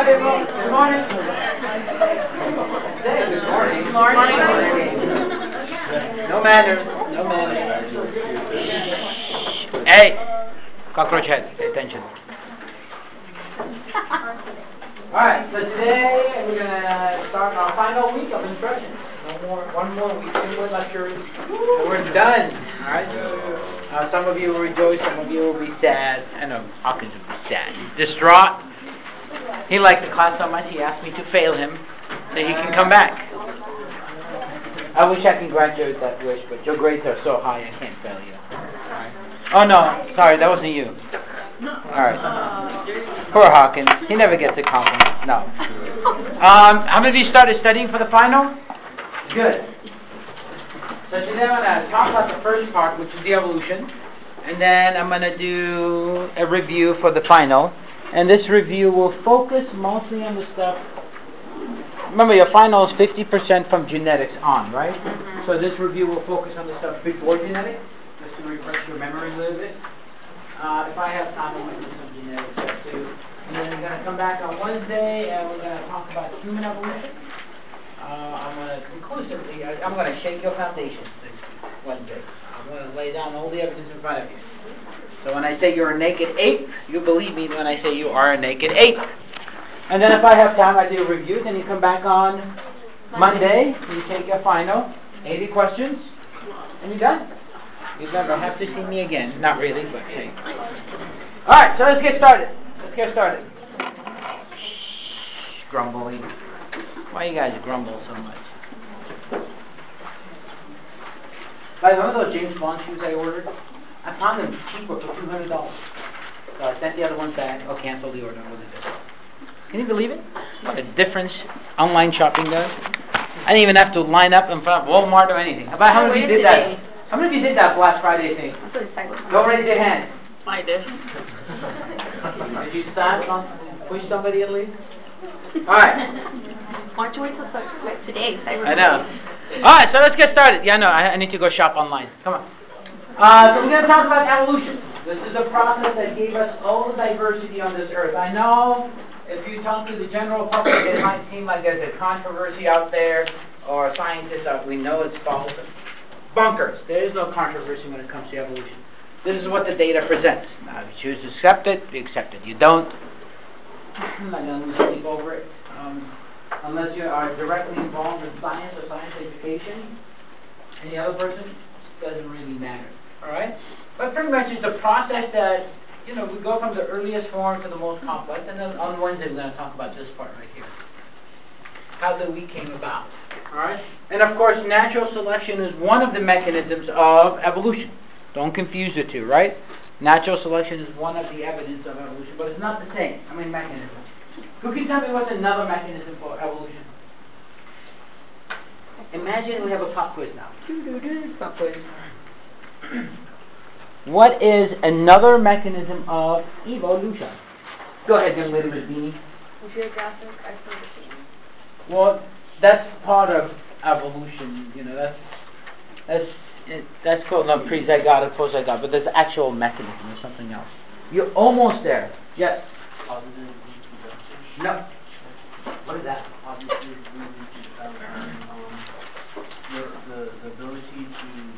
people. Good morning. Good morning. Good morning. No manners. No manners. Hey, cockroach head. Pay attention. Alright, so today we're going to start our final week of instruction. One more week, 2 more lectures, and we're done. Alright? Some of you will rejoice, some of you will be sad. I know Hawkins will be sad. Distraught. He liked the class so much, he asked me to fail him so he can come back. I wish I could grant you that wish, but your grades are so high I can't fail you. Alright. Oh no, sorry, that wasn't you. Alright. Poor Hawkins. He never gets a compliment. No. How many of you started studying for the final? Good. So today I'm going to talk about the first part, which is the evolution. And then I'm going to do a review for the final. And this review will focus mostly on the stuff. Remember, your final is 50% from genetics on, right? So this review will focus on the stuff before genetics, just to refresh your memory a little bit. If I have time, I'm going to do some genetics stuff too. And then we're going to come back on Wednesday, and we're going to talk about human evolution. I'm going to shake your foundations this Wednesday. I'm going to lay down all the evidence in front of you. So when I say you're a naked ape, you believe me when I say you are a naked ape. And then if I have time, I do a review. Then you come back on Monday, you take your final, 80 questions, and you're done. You'll never have to see me again. Not really, but hey. Alright, so let's get started. Grumbling. Why you guys grumble so much? By the way, those James Bond shoes I ordered, I found them cheaper for $200. So I sent the other ones back. I'll cancel the order. Can you believe it? What a difference online shopping does. I didn't even have to line up in front of Walmart or anything. How many of you did that? How many of you did that Black Friday thing? Go raise your hand. I did. Did you start push somebody at least? Alright. Why don't you wait till today? I know. Alright, so let's get started. Yeah, no, I need to go shop online. Come on. So we're going to talk about evolution. This is a process that gave us all the diversity on this earth. I know if you talk to the general public, it might seem like there's a controversy out there, or scientists we know it's false. Bunkers. There is no controversy when it comes to evolution. This is what the data presents. Now, if you choose to accept it, you accept it. You don't, I'm not going to sleep over it. Unless you are directly involved in science or science education. Any other person, doesn't really matter. Alright? But pretty much it's a process that, we go from the earliest form to the most complex, and then on Wednesday we're going to talk about this part right here. How the we came about. Alright? And of course, natural selection is one of the mechanisms of evolution. Don't confuse the two, right? Natural selection is one of the evidence of evolution, but it's not the same. Mechanism. Who can tell me what's another mechanism for evolution? Imagine we have a pop quiz now. Pop quiz. What is another mechanism of evolution? Go ahead, young lady with beanie. Geographic isolation. Well, that's part of evolution. That's called not pre-zygotic, post-zygotic, but there's an actual mechanism or something else. You're almost there. Yes. No. What is that? The ability to be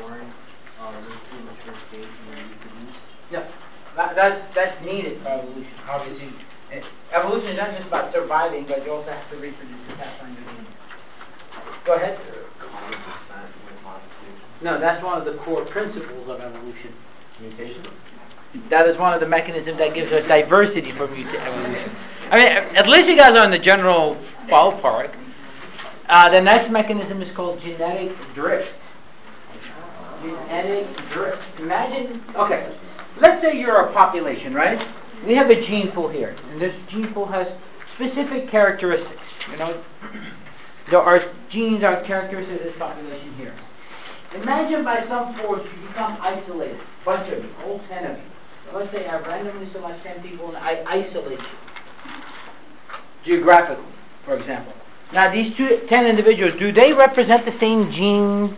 born with a mature stage and reproduce. Yeah. That's needed for evolution. Obviously, evolution is not just about surviving, but you also have to reproduce and pass on your genes. Go ahead. No, that's one of the core principles of evolution. Mutation? That is one of the mechanisms that gives us diversity for evolution. At least you guys are in the general ballpark. The next mechanism is called genetic drift. Genetic drift. Imagine, let's say you're a population, right? We have a gene pool here, and this gene pool has specific characteristics. There are genes or characteristics of this population here. Imagine by some force you become isolated, bunch of you, all 10 of you. Let's say I randomly select 10 people and I isolate you, geographically, for example. Now these 10 individuals, do they represent the same gene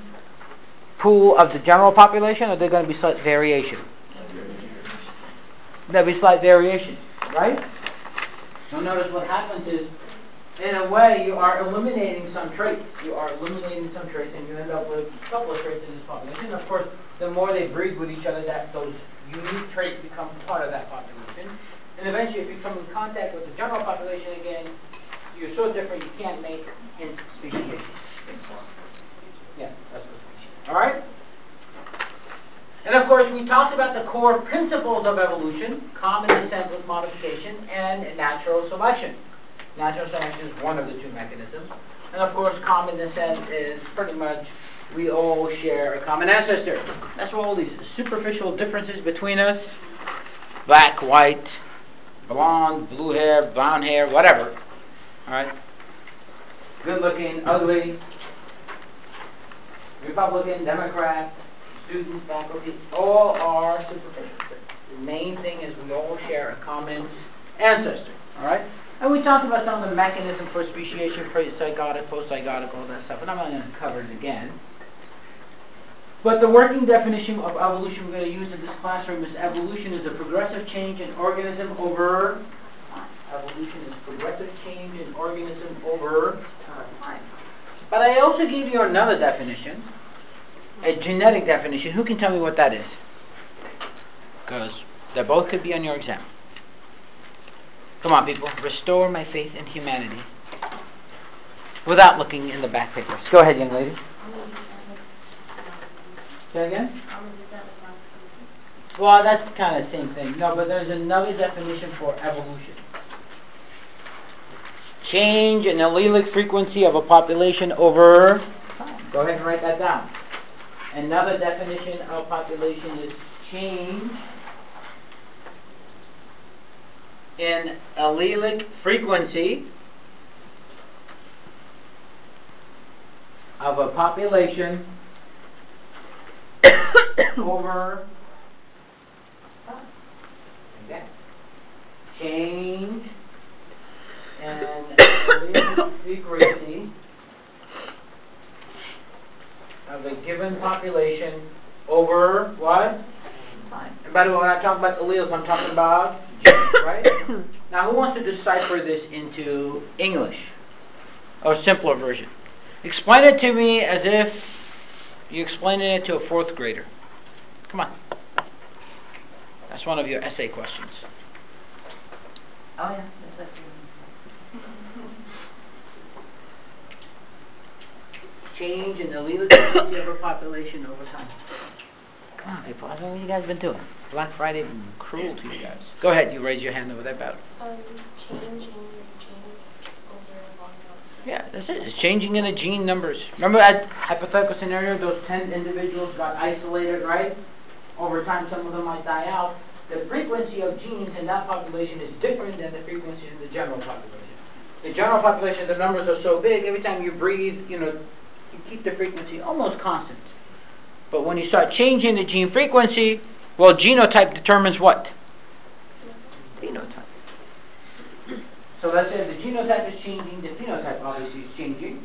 pool of the general population, or are there going to be slight variation? There'll be slight variation, right? Now notice what happens is, in a way, you are eliminating some traits. You are eliminating some traits, and you end up with a couple of traits in this population. Of course, the more they breed with each other, that those unique traits become part of that population. And eventually, if you come in contact with the general population again, you're so different you can't make speciation. Yeah, that's what species. All right? And of course, we talked about the core principles of evolution: common descent with modification and natural selection. Natural selection is one of the two mechanisms. And of course, common descent is pretty much we all share a common ancestor. That's where all these superficial differences between us, black, white, blonde, blue hair, brown hair, whatever, all right, good looking, ugly, Republican, Democrat, student, faculty, all are superficial. The main thing is we all share a common ancestor, all right? And we talked about some of the mechanisms for speciation, pre-zygotic, post-zygotic, all that stuff, and I'm not going to cover it again. But the working definition of evolution we're going to use in this classroom is evolution is a progressive change in organism over time. Evolution is progressive change in organism over time. But I also gave you another definition, a genetic definition. Who can tell me what that is? Because they both could be on your exam. Come on, people. Restore my faith in humanity. Without looking in the back papers. Go ahead, young lady. Say again? Well, that's kind of the same thing. No, but there's another definition for evolution. Change in allelic frequency of a population over time. Go ahead and write that down. Another definition of population is change in allelic frequency of a population over time. Again. Change in allelic frequency of a given population over what? Time. And by the way, when I talk about alleles, I'm talking about genes, right? Now, who wants to decipher this into English? Or a simpler version? Explain it to me as if you explained it to a fourth grader. Come on. That's one of your essay questions. Oh, yeah. That's change in the allelic frequency of a population over time. Come on, people. I don't know what you guys have been doing. Black Friday been cruel to you guys. Go ahead. You raise your hand over there about it. Change in the gene over long term. Yeah, that's it. It's changing in the gene numbers. Remember that hypothetical scenario? Those 10 individuals got isolated, right? Over time, some of them might die out. The frequency of genes in that population is different than the frequency in the general population. The general population, the numbers are so big, every time you breathe, you keep the frequency almost constant. But when you start changing the gene frequency, well, genotype determines what? Phenotype. So let's say the genotype is changing, the phenotype obviously is changing.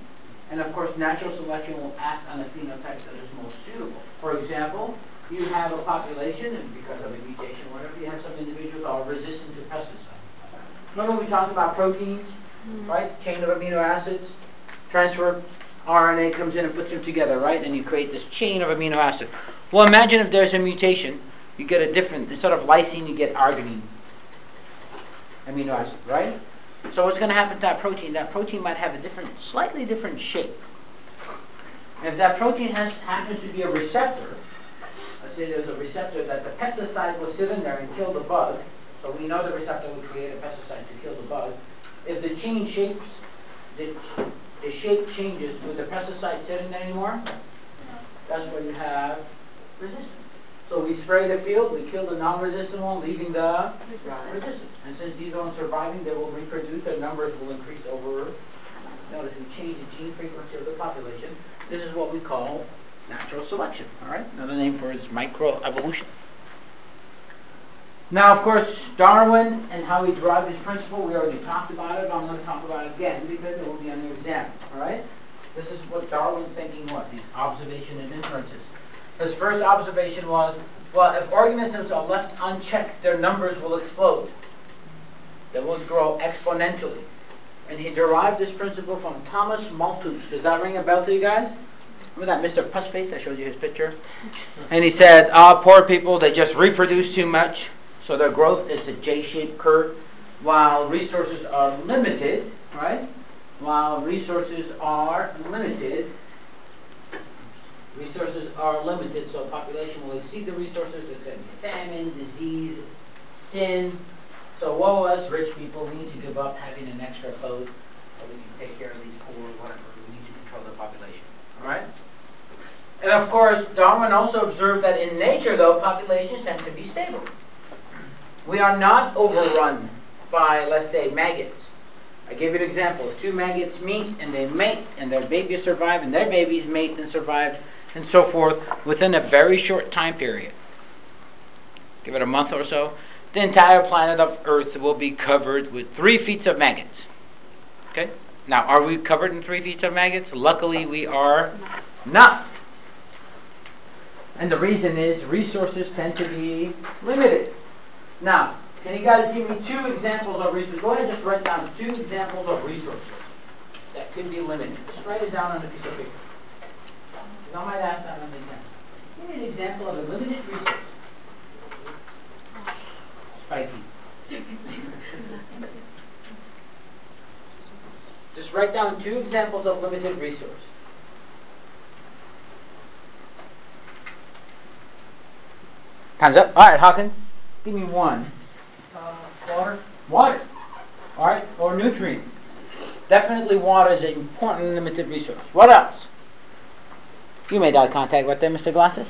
And of course, natural selection will act on the phenotype that is most suitable. For example, you have a population, and because of a mutation or whatever, you have some individuals that are resistant to pesticides. Remember we talked about proteins, right? Chain of amino acids, transfer RNA comes in and puts them together, right? And you create this chain of amino acids. Well, imagine if there's a mutation, you get a different, instead of lysine, you get arginine amino acid, right? So what's going to happen to that protein? That protein might have a different, slightly different shape. And if that protein happens to be a receptor, let's say there's a receptor that the pesticide will sit in there and kill the bug, so we know the receptor will create a pesticide to kill the bug. If the gene shapes, the shape changes, will the pesticide sit in there anymore? That's where you have resistance. So we spray the field, we kill the non-resistant one, leaving the resistant. And since these aren't surviving, they will reproduce, their numbers will increase over. Notice we change the gene frequency of the population. This is what we call natural selection. All right? Another name for it is microevolution. Now, of course, Darwin and how he derived his principle, we already talked about it. I'm going to talk about it again because it will be on the exam. All right? This is what Darwin's thinking was, these observation and inferences. His first observation was, well, if organisms are left unchecked, their numbers will explode. They will grow exponentially. And he derived this principle from Thomas Malthus. Does that ring a bell to you guys? Remember that Mr. Pussface? I showed you his picture. And he said, poor people, they just reproduce too much, so their growth is a J-shaped curve, while resources are limited, right? While resources are limited, so population will exceed the resources. There's going to be famine, disease, sin. So woe us, rich people, we need to give up having an extra boat so we can take care of these poor or whatever. We need to control the population. All right? And of course, Darwin also observed that in nature, though, populations tend to be stable. We are not overrun by, let's say, maggots. I give you an example. If two maggots meet and they mate and their babies survive and their babies mate and survive and so forth within a very short time period, give it a month or so, the entire planet of Earth will be covered with 3 feet of maggots. Okay? Now, are we covered in 3 feet of maggots? Luckily, we are not. And the reason is resources tend to be limited. Now, can you guys give me 2 examples of resources? Go ahead and just write down 2 examples of resources that could be limited. Just write it down on a piece of paper. I might ask that on the exam. Give me an example of a limited resource. Spiky. Just write down 2 examples of limited resource. Time's up. All right, Hawkins. Give me 1. Water. Water. All right, or nutrients. Definitely water is an important limited resource. What else? You made eye contact right there, Mr. Glasses.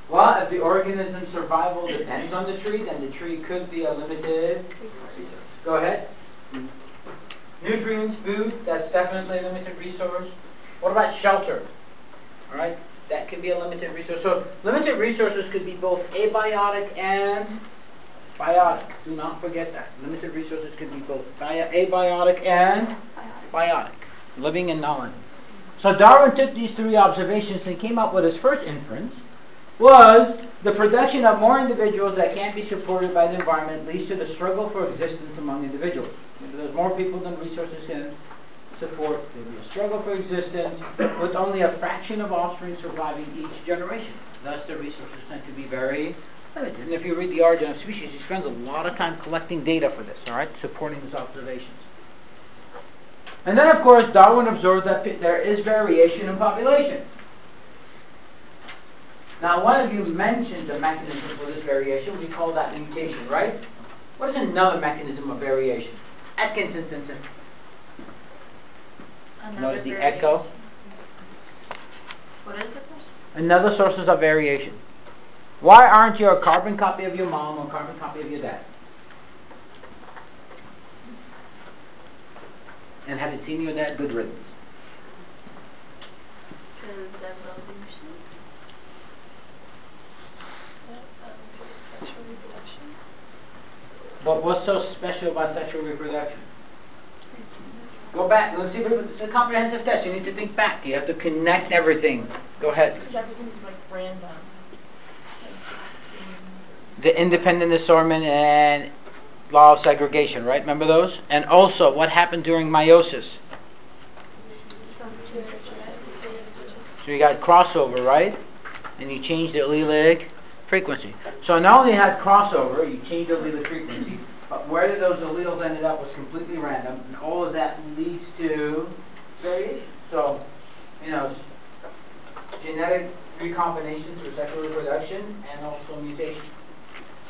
Well, if the organism's survival depends on the tree, then the tree could be a limited resource. Go ahead. Nutrients, food, that's definitely a limited resource. What about shelter? All right, that could be a limited resource. So limited resources could be both abiotic and biotic. Do not forget that. Limited resources could be both abiotic and biotic, living and non. So Darwin took these 3 observations and came up with his first inference, was the production of more individuals that can't be supported by the environment leads to the struggle for existence among individuals. If there's more people than resources can support, there'll be a struggle for existence with only a fraction of offspring surviving each generation. Thus, the resources tend to be very limited. And if you read The Origin of Species, he spends a lot of time collecting data for this, all right, supporting his observations. And then, of course, Darwin observed that there is variation in population. Now, one of you mentioned the mechanism for this variation. We call that mutation, right? What is another mechanism of variation? Atkinson. Notice the echo. What is the question? Another sources of variation. Why aren't you a carbon copy of your mom or a carbon copy of your dad? And haven't seen your dad? Good riddance. Because evolution. Sexual reproduction. But what's so special about sexual reproduction? Go back. Let's see. It's a comprehensive test. You need to think back. You have to connect everything. Go ahead. Because everything's like random. The independent assortment and law of segregation, right? Remember those? And also, what happened during meiosis? So you got crossover, right? And you changed the allelic frequency. So not only had crossover, you changed the allelic frequency, but where did those alleles ended up was completely random, and all of that leads to variation. So, you know, genetic recombinations for sexual reproduction and also mutation.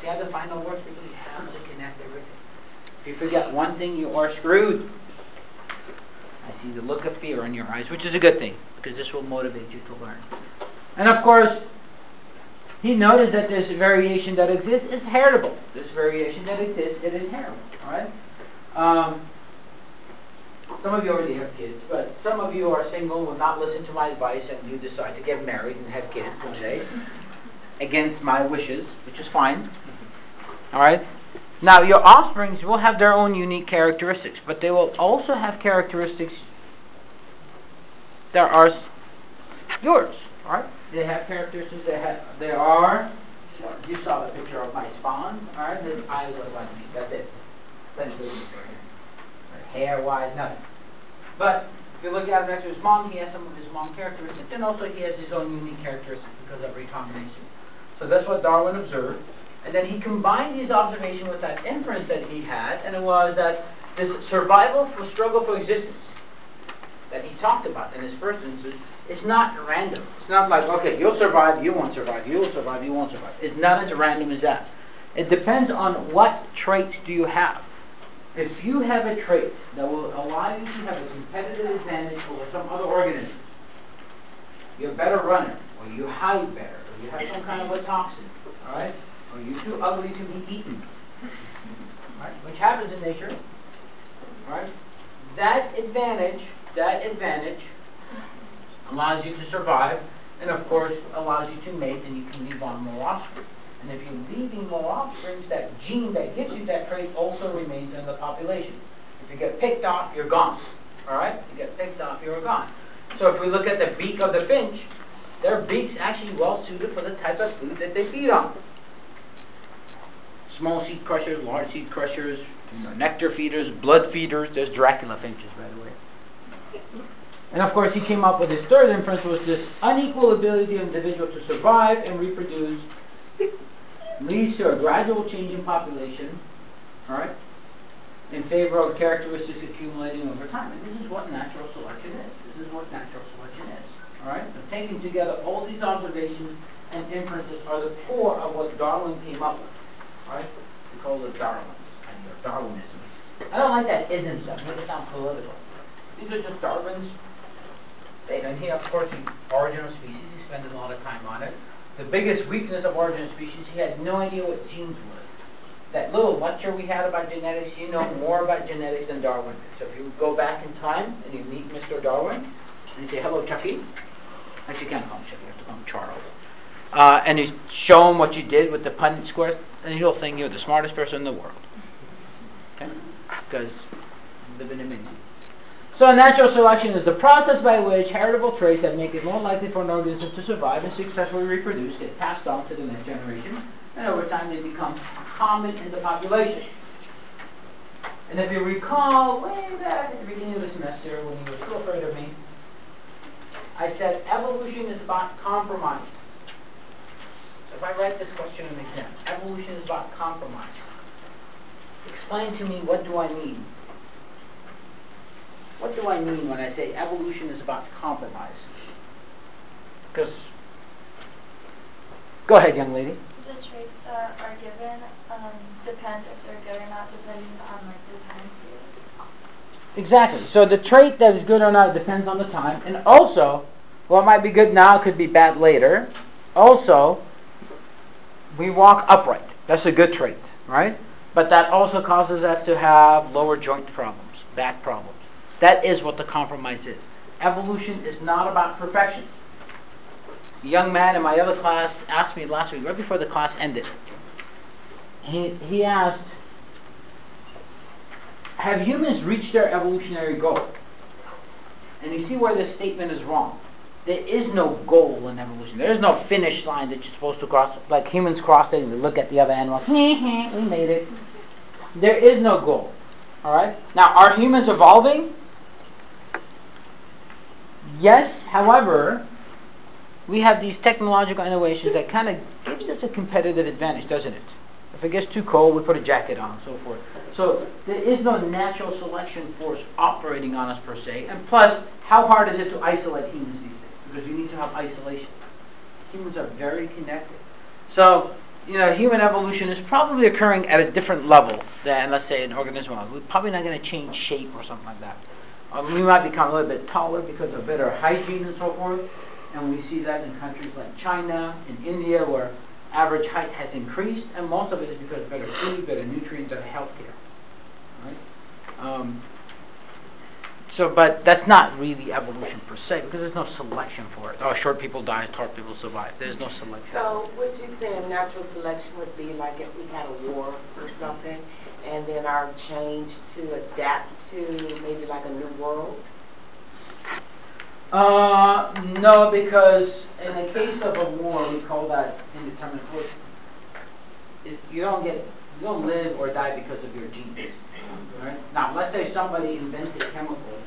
See how the final works? We really have to connect everything. If you forget one thing, you are screwed. I see the look of fear in your eyes, which is a good thing, because this will motivate you to learn. And of course, he noticed that this variation that exists is heritable. This variation that exists, it is heritable. All right? Some of you already have kids, but some of you are single, will not listen to my advice, and you decide to get married and have kids one day, against my wishes, which is fine. All right? Now, your offsprings will have their own unique characteristics, but they will also have characteristics that are yours. All right? They have characteristics. They are. You saw the picture of my spawn. All right, his eyes look like me. That's it. That's it. Hair-wise, nothing. But if you look at him next to his mom, he has some of his mom characteristics, and also he has his own unique characteristics because of recombination. So that's what Darwin observed. And then he combined his observation with that inference that he had, and it was that this survival for struggle for existence that he talked about in his first instance is not random. It's not like, okay, you'll survive, you won't survive, you will survive, you won't survive. It's not as random as that. It depends on what traits do you have. If you have a trait that will allow you to have a competitive advantage over some other organism, you're a better runner, or you hide better, or you have some kind of a toxin, all right? Or you're too ugly to be eaten, right? Which happens in nature, right? That advantage allows you to survive, and of course allows you to mate, and you can leave on more offspring. And if you're leaving more offspring, that gene that gives you that trait also remains in the population. If you get picked off, you're gone. All right? You get picked off, you're gone. So if we look at the beak of the finch, their beak's actually well suited for the type of food that they feed on. Small seed crushers, large seed crushers, nectar feeders, blood feeders. There's Dracula finches, by the way. And of course, he came up with his third inference, was this unequal ability of the individual to survive and reproduce leads to a gradual change in population, all right, in favor of characteristics accumulating over time. And this is what natural selection is. This is what natural selection is, all right? So taking together all these observations and inferences are the core of what Darwin came up with, all right? We call it Darwinism. I don't like that ism stuff. It makes it sound political. These are just Darwin's statement. And he, of course, the origin of species, he spent a lot of time on it. The biggest weakness of origin of species, he had no idea what genes were. That little lecture we had about genetics, you know more about genetics than Darwin did. So if you go back in time and you meet Mr. Darwin, and you say, hello, Chucky. Actually, you can't call him Chucky, you have to call him Charles. And you show him what you did with the Punnett square, and he'll think you're the smartest person in the world. Okay? Because you live in a minion. So natural selection is the process by which heritable traits that make it more likely for an organism to survive and successfully reproduce get passed on to the next generation, and over time they become common in the population. And if you recall, way back at the beginning of the semester, when you were so afraid of me, I said evolution is about compromise. So if I write this question in the exam, evolution is about compromise. Explain to me, what do I mean? What do I mean when I say evolution is about compromise? Because, go ahead, young lady. The traits that are given depend if they're good or not, depending on like the time period. Exactly. So the trait that is good or not depends on the time, and also, what might be good now could be bad later. Also, we walk upright. That's a good trait, right? But that also causes us to have lower joint problems, back problems. That is what the compromise is. Evolution is not about perfection. A young man in my other class asked me last week, right before the class ended, he asked, have humans reached their evolutionary goal? And you see where this statement is wrong. There is no goal in evolution. There is no finish line that you're supposed to cross. Like humans cross it and we look at the other animals, we made it. There is no goal. All right? Now, are humans evolving? Yes, however, we have these technological innovations that kind of gives us a competitive advantage, doesn't it? If it gets too cold, we put a jacket on, and so forth. So there is no natural selection force operating on us per se. And plus, how hard is it to isolate humans these days? Because you need to have isolation. Humans are very connected. So, human evolution is probably occurring at a different level than, let's say, an organism. We're probably not going to change shape or something like that. We might become a little bit taller because of better hygiene and so forth, and we see that in countries like China and India where average height has increased, and most of it is because of better food, better nutrients, better health care. Right? But that's not really evolution per se, because there's no selection for it. Oh, short people die, tall people survive. There's no selection. So what you're saying, natural selection would be like if we had a war or something, and then our change to adapt to maybe like a new world? No, because in the case of a war, we call that indeterminate force. You don't live or die because of your genes. Right? Now, let's say somebody invents a chemical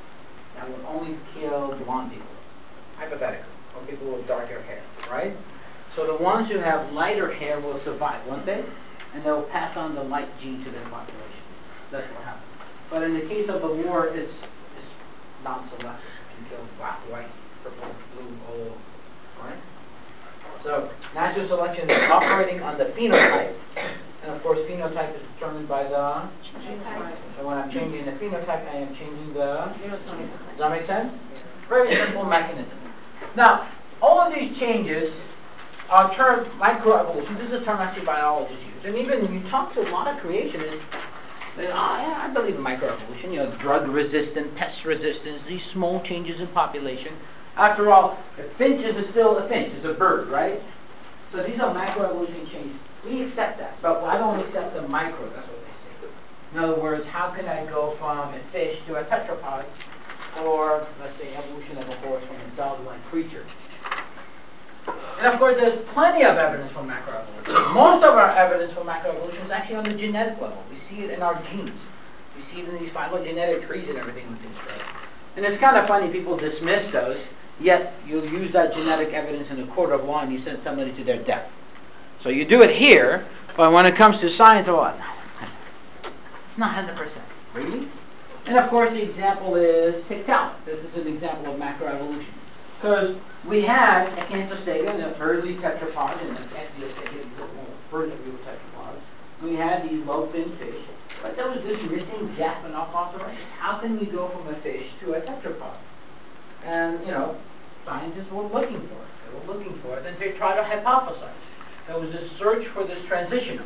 that will only kill blonde people, hypothetically, or people with darker hair, right? So the ones who have lighter hair will survive, won't they? And they'll pass on the light gene to their population. That's what happens. But in the case of the war, it's non-selective. You can kill black, white, purple, blue, all, right? So natural selection is operating on the phenotype. And of course, phenotype is determined by the genotype. So when I'm changing the phenotype, I am changing the genotype. Does that make sense? Very simple mechanism. Now, all of these changes are termed microevolution. This is a term actually biologists use. And even when you talk to a lot of creationists, they say, oh yeah, I believe in microevolution. You know, drug resistance, pest resistance, these small changes in population. After all, a finch is still a finch. It's a bird, right? So these are microevolution changes. We accept that, but I don't accept the micro. That's what they say. In other words, how can I go from a fish to a tetrapod, or let's say evolution of a horse from a dog-like creature? And of course, there's plenty of evidence for macroevolution. Most of our evidence for macroevolution is actually on the genetic level. We see it in our genes. We see it in these phylogenetic trees and everything with these, right? And it's kind of funny, people dismiss those, yet you'll use that genetic evidence in a court of law and you send somebody to their death. So you do it here, but when it comes to science, what? It's not 100%. Really? And of course, the example is Tiktaalik. This is an example of macroevolution. Because we had Acanthostega, an early tetrapod, and Acanthostega, first of the tetrapods. We had these low-fin fish, but there was this missing gap in our fossil record. How can we go from a fish to a tetrapod? And, you know, scientists were looking for it. They were looking for it, and they tried to hypothesize. There was this search for this transition.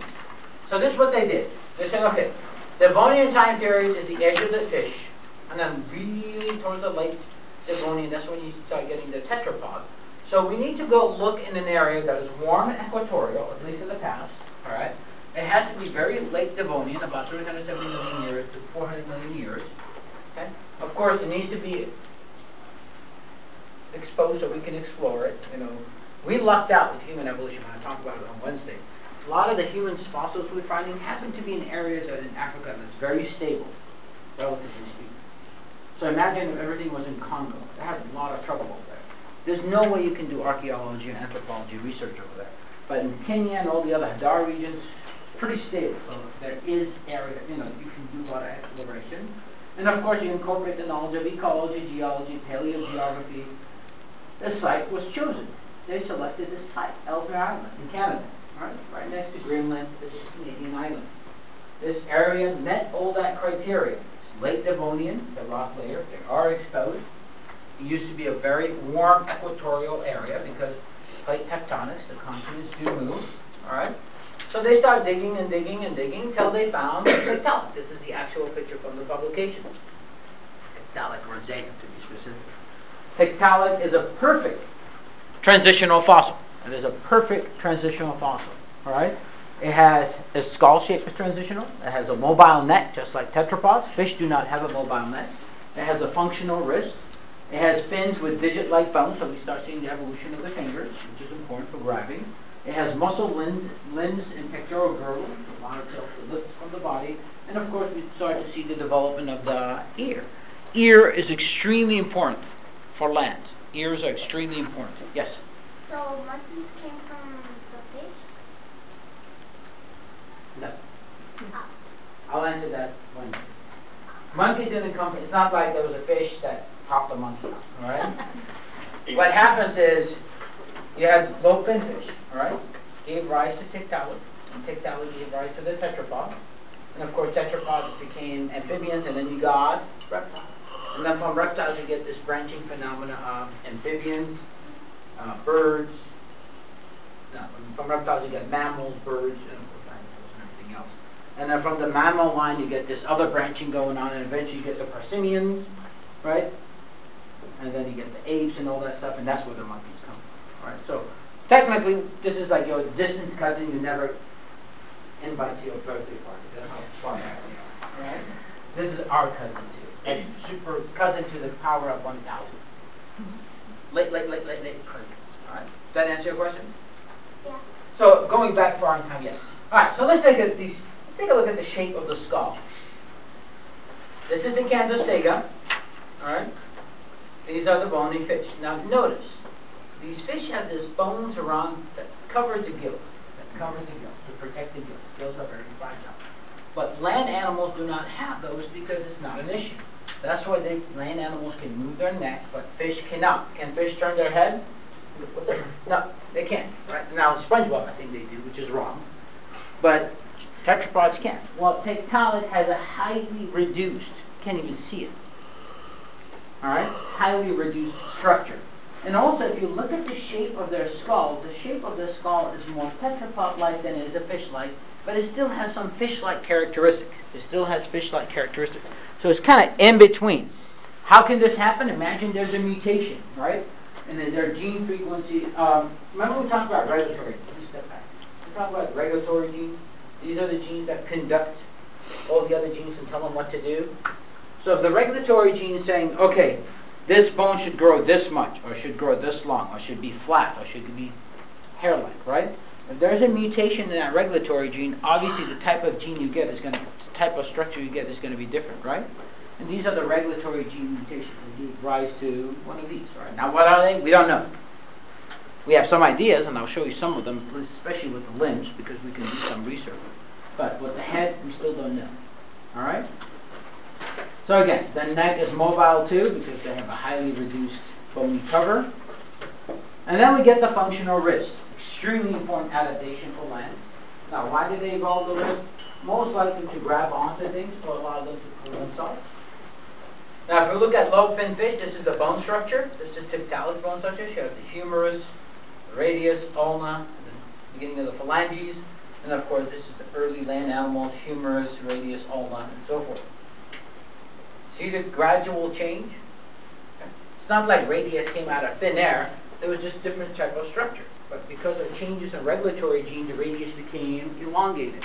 So this is what they did. They said, okay, the Devonian time period is the edge of the fish, and then really towards the late Devonian, that's when you start getting the tetrapod. So we need to go look in an area that is warm and equatorial, at least in the past, all right? It has to be very late Devonian, about 370 million years to 400 million years, okay? Of course, it needs to be exposed so we can explore it, you know. We lucked out with human evolution when I talked about it on Wednesday. A lot of the human fossils we're finding happen to be in areas that in Africa that's very stable, relatively speaking. So imagine if everything was in Congo. They had a lot of trouble over there. There's no way you can do archaeology and anthropology research over there. But in Kenya and all the other Hadar regions, pretty stable. So there is area, you know, you can do a lot of exploration. And of course, you incorporate the knowledge of ecology, geology, paleogeography. The site was chosen. They selected this site, Ellesmere Island in Canada, right next to Greenland. This is a Canadian island. This area met all that criteria. Late Devonian, the rock layer, they are exposed. It used to be a very warm equatorial area because plate tectonics, the continents do move, all right? So they start digging and digging and digging until they found Tiktaalik. This is the actual picture from the publication. Tiktaalik rosetta, to be specific. Tiktaalik is a perfect transitional fossil. It is a perfect transitional fossil, all right? It has a skull shape is transitional. It has a mobile neck, just like tetrapods. Fish do not have a mobile neck. It has a functional wrist. It has fins with digit-like bones, so we start seeing the evolution of the fingers, which is important for grabbing. It has muscle limbs and pectoral girdle, a lot of lifts from the body. And of course, we start to see the development of the ear. Ear is extremely important for land. Ears are extremely important. Yes? So monkeys came from the fish? No. I'll answer that one. Monkeys didn't come from, it's not like there was a fish that popped a monkey, all right? What happens is, you had low-fin fish, all right? Gave rise to Tiktaalik, and Tiktaalik gave rise to the tetrapod. And of course, tetrapods became amphibians, and then you got reptiles. And then from reptiles, you get this branching phenomena of amphibians, birds. No, from reptiles, you get mammals, birds, and of course, dinosaurs and everything else. And then from the mammal line, you get this other branching going on, and eventually you get the prosimians, right? And then you get the apes and all that stuff, and that's where the monkeys come from. All right, so technically, this is like your distant cousin you never invite to your birthday party. That's how far back we are. All right? This is our cousin too. Like super cousin to the power of 1,000. Late cousin. All All right. Does that answer your question? Yeah. So going back far in time, yes. All right. So let's take a look at the shape of the skull. This is the Candostega. All right. These are the bony fish. Now notice, these fish have these bones around that cover the gill, to protect the gill. Gills are very fragile. But land animals do not have those because it's not an issue. That's why land animals can move their neck, but fish cannot. Can fish turn their head? No, they can't. Right? Now, SpongeBob, I think they do, which is wrong. But tetrapods can't. Well, Tiktaalik has a highly reduced, can't even see it. All right? Highly reduced structure. And also, if you look at the shape of their skull, the shape of the skull is more tetrapod-like than it is a fish-like, but it still has some fish-like characteristics. It still has fish-like characteristics. So it's kind of in between. How can this happen? Imagine there's a mutation, right? And then their gene frequency. Remember we talked about regulatory. Let me step back. We talked about regulatory genes. These are the genes that conduct all the other genes and tell them what to do. So if the regulatory gene is saying, okay, this bone should grow this much, or should grow this long, or should be flat, or should be hair-like, right? If there's a mutation in that regulatory gene, obviously the type of gene you get is going to, the type of structure you get is going to be different, right? And these are the regulatory gene mutations that give rise to one of these, right? Now, what are they? We don't know. We have some ideas, and I'll show you some of them, especially with the limbs, because we can do some research. But with the head, we still don't know. All right? So again, the neck is mobile too, because they have a highly reduced bony cover. And then we get the functional wrist. Extremely important adaptation for land. Now, why did they evolve the wrist? Most likely to grab onto things to allow them to pull themselves. Now, if we look at lobe-fin fish, this is the bone structure. This is Tiktaalik bone structure. You have the humerus, the radius, ulna, the beginning of the phalanges, and of course, this is the early land animals, humerus, radius, ulna, and so forth. See the gradual change? Okay. It's not like radius came out of thin air. There was just different type of structure. But because of changes in regulatory gene, the radius became elongated.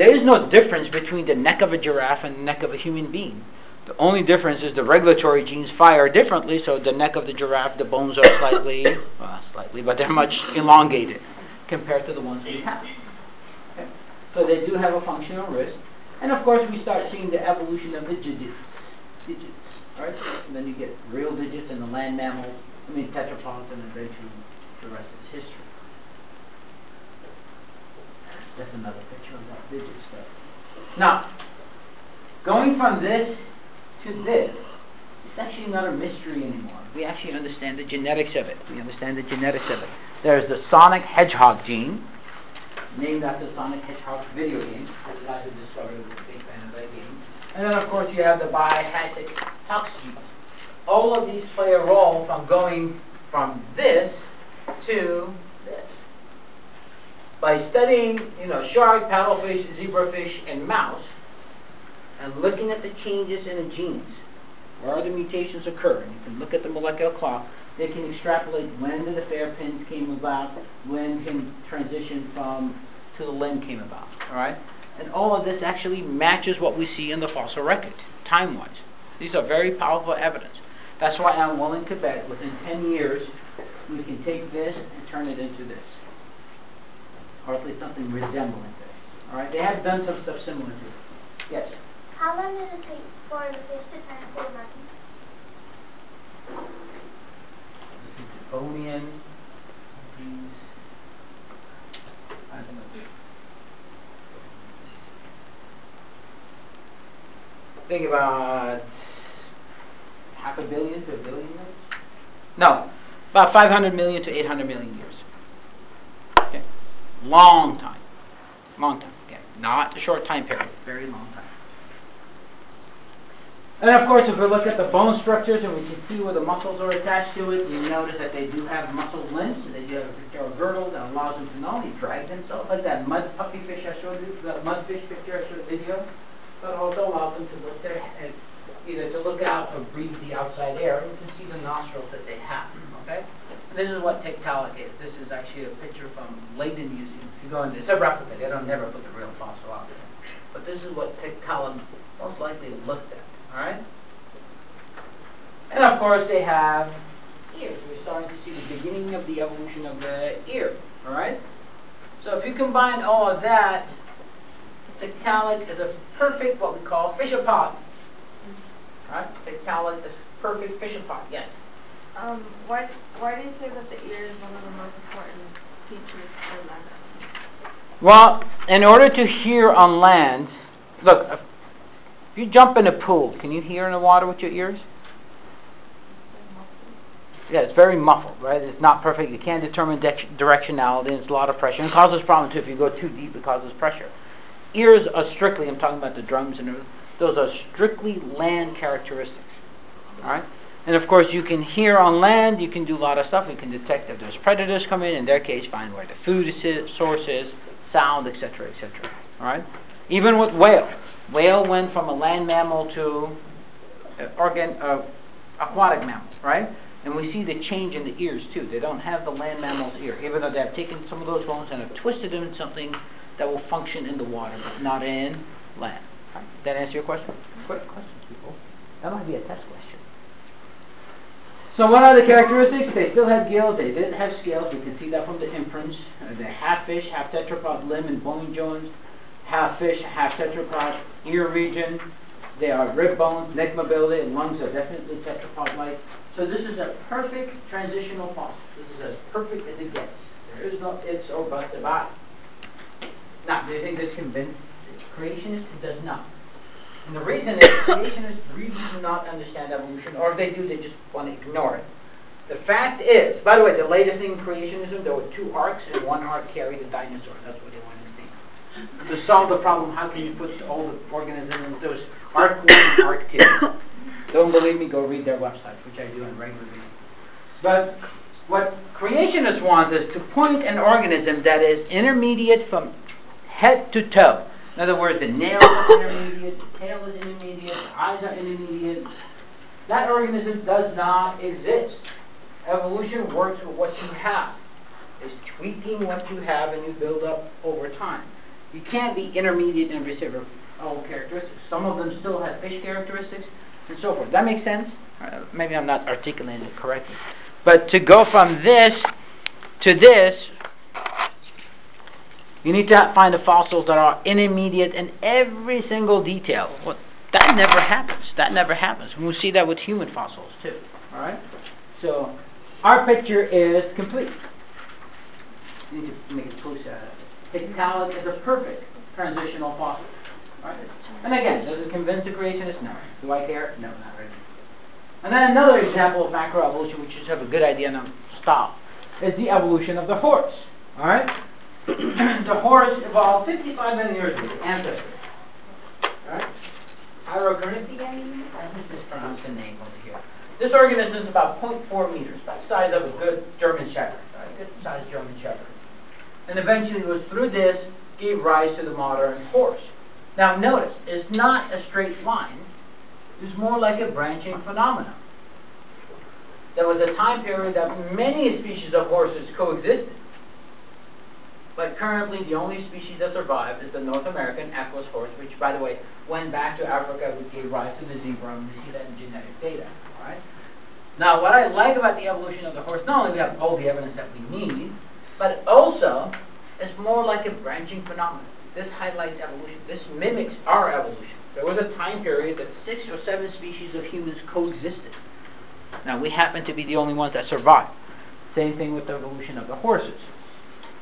There is no difference between the neck of a giraffe and the neck of a human being. The only difference is the regulatory genes fire differently, so the neck of the giraffe, the bones are slightly, but they're much elongated compared to the ones we have. Okay. So they do have a functional wrist. And of course, we start seeing the evolution of the digits, right? And then you get real digits in the land mammals, tetrapods, and eventually the rest is history. That's another picture of that digit stuff. Now, going from this to this, it's actually not a mystery anymore. We actually understand the genetics of it. There's the sonic hedgehog gene, named after Sonic Hedgehog video game. The guy who discovered it was a big fan of that game. And then, of course, you have the bihatic hox genes. All of these play a role from going from this to this. By studying, shark, paddlefish, zebrafish, and mouse, and looking at the changes in the genes, where the mutations occur, and you can look at the molecular clock, they can extrapolate when the hairpins came about, when can transition to the limb came about, all right? And all of this actually matches what we see in the fossil record, time-wise. These are very powerful evidence. That's why I'm willing to bet within 10 years we can take this and turn it into this, or at least something resembling this, all right? They have done some stuff similar to it. Yes? How long does it take for the fish to turn into a monkey? Devonian, these, I don't know. Think about 500 million to 1 billion years? No, about 500 million to 800 million years. Okay. Long time. Okay. Not a short time period, very long time. And of course, if we look at the bone structures and we can see where the muscles are attached to it, you notice that they do have muscle limbs, and they do have a pectoral girdle that allows them to not only drag themselves, like that mud puppy fish I showed you, that mudfish picture I showed video, but also allows them to lift their head, either to look out or breathe the outside air. And you can see the nostrils that they have, okay? This is what Tiktaalik is. This is actually a picture from Leiden Museum. If you go in, it's a replica. They don't never put the real fossil out there. But this is what Tiktaalik most likely looked at. All right? And of course they have ears. We saw starting to see the beginning of the evolution of the ear, all right? So if you combine all of that, Tiktaalik is a perfect, what we call fishapod. All right? Tiktaalik is perfect fishapod, yes. Why do you say that the ear is one of the most important features for land? Well, in order to hear on land, look, if you jump in a pool, can you hear in the water with your ears? Yeah, it's very muffled, right? It's not perfect. You can't determine directionality, and it's a lot of pressure. And it causes problems, too. If you go too deep, it causes pressure. Ears are strictly, I'm talking about the drums and everything, those are strictly land characteristics, all right? And, of course, you can hear on land. You can do a lot of stuff. You can detect if there's predators come in their case, find where the food source is, sound, etc., etc., all right? Even with whale. Whale went from a land mammal to aquatic mammal, right? And we see the change in the ears, too. They don't have the land mammal's ear, even though they have taken some of those bones and have twisted them into something that will function in the water, but not in land. Right. Did that answer your question? Quick questions, people. That might be a test question. So what are the characteristics? They still had gills. They didn't have scales. You can see that from the imprints. They're half fish, half tetrapod limb and bone joints, half fish, half tetrapod ear region. They are rib bones, neck mobility, and lungs are definitely tetrapod-like. So this is a perfect transitional fossil. This is as perfect as it gets. There is no ifs or buts about it. Now, do you think this convinces creationists? It does not. And the reason is creationists really do not understand evolution, or if they do, they just want to ignore it. The fact is, by the way, the latest thing in creationism, there were two arcs, and one arc carried a dinosaur. That's what they wanted to see. To solve the problem, how can you put all the organisms in those arc 1 and arc 2? Don't believe me, go read their website, which I do on regular basis. But what creationists want is to point an organism that is intermediate from head to toe. In other words, the nails are intermediate, the tail is intermediate, the eyes are intermediate. That organism does not exist. Evolution works with what you have. It's tweaking what you have and you build up over time. You can't be intermediate and receive all characteristics. Some of them still have fish characteristics and so forth. That makes sense? Maybe I'm not articulating it correctly. But to go from this to this, you need to find the fossils that are intermediate in every single detail. Well, that never happens. That never happens. We'll see that with human fossils too. All right. So our picture is complete. You need to make it closer. Tiktaalik is a perfect transitional fossil. All right. And again, does it convince the creationist? No. Do I care? No, not really. And then another example of macroevolution, which you just have a good idea and stop, is the evolution of the horse. All right. The horse evolved 55 million years ago, the ancestor. Right? Hyrogryphian? I think mispronounced the name over here. This organism is about 0.4 meters, about the size of a good German Shepherd, right? Good sized German Shepherd. And eventually it was through this gave rise to the modern horse. Now notice, it's not a straight line. It's more like a branching phenomenon. There was a time period that many species of horses coexisted. But currently, the only species that survived is the North American Equus horse, which, by the way, went back to Africa, which gave rise to the zebra, and we see that in genetic data. All right? Now, what I like about the evolution of the horse, not only do we have all the evidence that we need, but also, it's more like a branching phenomenon. This highlights evolution. This mimics our evolution. There was a time period that 6 or 7 species of humans coexisted. Now, we happen to be the only ones that survived. Same thing with the evolution of the horses.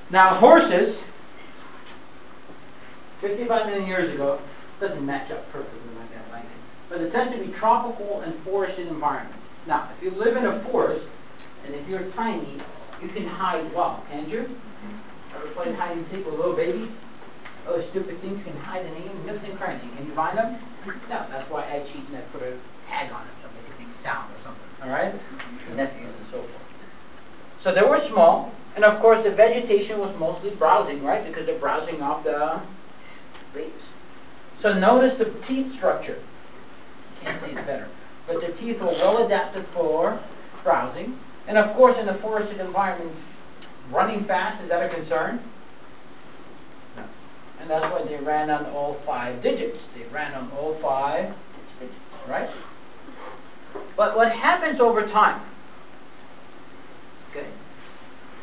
Now, horses, 55 million years ago, doesn't match up perfectly like that, like it. But it tends to be tropical and forested environments. Now, if you live in a forest, and if you're tiny, you can hide well, can't you? Ever played hide and seek with little babies? Those stupid things can hide in any nooks and crannies. Can you find them? No, that's why I cheat and I put a tag on it, so it makes a sound or something, all right? Nephews and so forth. So they were small. And of course, the vegetation was mostly browsing, right? Because they're browsing off the leaves. So notice the teeth structure. Can't see it better. But the teeth were well adapted for browsing. And of course, in the forested environment, running fast, is that a concern? No. And that's why they ran on all 5 digits. They ran on all 5 digits, right? But what happens over time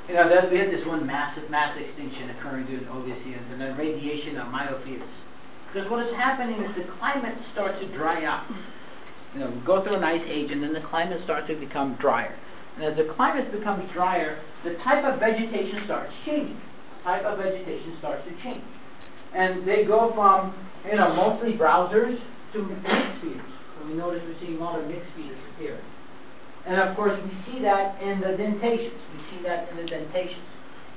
we had this one mass extinction occurring due to Ovissians, and then radiation of myophias. Because what is happening is the climate starts to dry out. We go through an ice age, and then the climate starts to become drier. And as the climate becomes drier, the type of vegetation starts changing. And they go from, mostly browsers to mixed feeders. So we notice we're seeing a lot of mixed feeders appear. And of course, we see that in the dentations.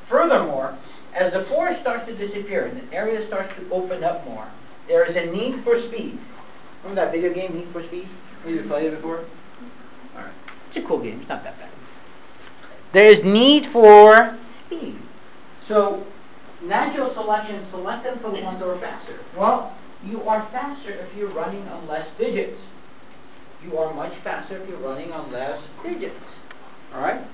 Furthermore, as the forest starts to disappear and the area starts to open up more, there is a need for speed. Remember that video game, Need for Speed? Maybe you played it before? Alright. It's a cool game. It's not that bad. There is need for speed. So, natural selection, select them for the ones that are faster. Well, you are faster if you're running on less digits. You are much faster if you're running on less digits. Alright?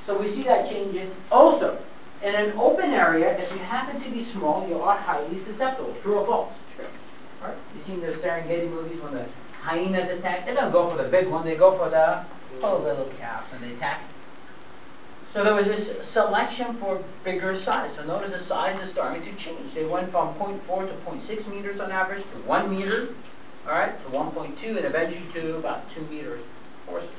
So we see that changing. Also, in an open area, if you happen to be small, you are highly susceptible. True or false? True. Alright? You've seen the Serengeti movies when the hyenas attack. They don't go for the big one, they go for the little calves and they attack. So there was this selection for bigger size. So notice the size is starting to change. They went from 0.4 to 0.6 meters on average to 1 meter, alright, to 1.2, and eventually to about 2 meters horses.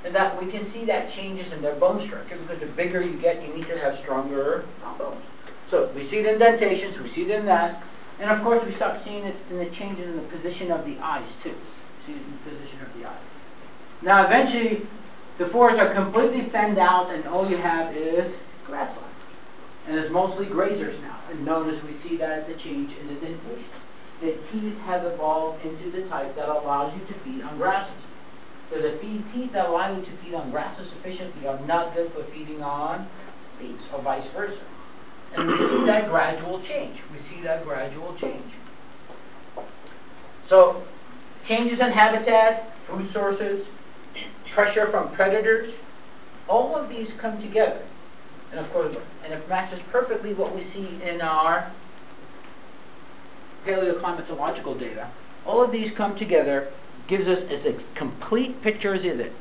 And that we can see that changes in their bone structure, because the bigger you get, you need to have stronger bones. So we see it in dentations, we see it in that, and of course we start seeing it in the changes in the position of the eyes too. See it in the position of the eyes. Now eventually, the forests are completely thinned out, and all you have is grassland. And it's mostly grazers now. And notice we see that the change in the dentation. The teeth have evolved into the type that allows you to feed on grasses. So the teeth that allow you to feed on grasses sufficiently are not good for feeding on leaves, or vice versa. And we see that gradual change. So, changes in habitat, food sources, pressure from predators, all of these come together. And of course, and it matches perfectly what we see in our paleoclimatological data. All of these come together, gives us as a complete picture as it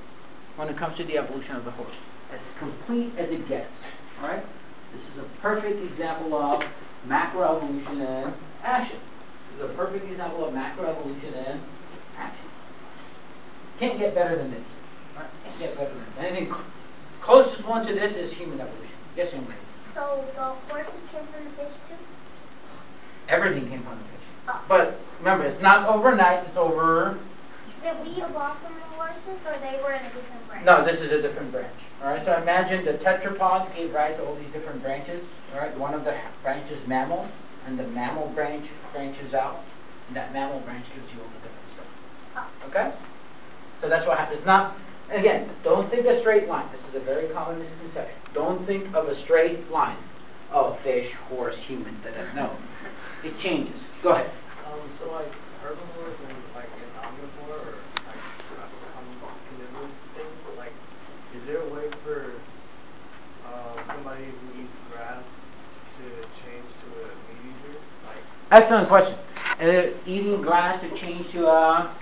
when it comes to the evolution of the horse. As complete as it gets. Alright? This is a perfect example of macroevolution in action. Can't get better than this. Right? Can't get better than this. Anything closest one to this is human evolution. Yes, young lady. So the horses came from the fish too? Everything came from the fish. But remember, it's not overnight, it's over. Did we evolve from the horses, or they were in a different branch? No, this is a different branch. Alright, so imagine the tetrapods gave rise to all these different branches. Alright, one of the branches mammal, and the mammal branch branches out, and that mammal branch gives you all the different stuff. Okay? So that's what happens. Not, again, don't think a straight line. This is a very common misconception. Don't think of a straight line. Oh, fish, horse, human, no. It changes. Go ahead. So like herbivores and like an omnivore or like carnivorous things, like is there a way for somebody who eats grass to change to a meat eater? Like excellent question. Eating grass to change to a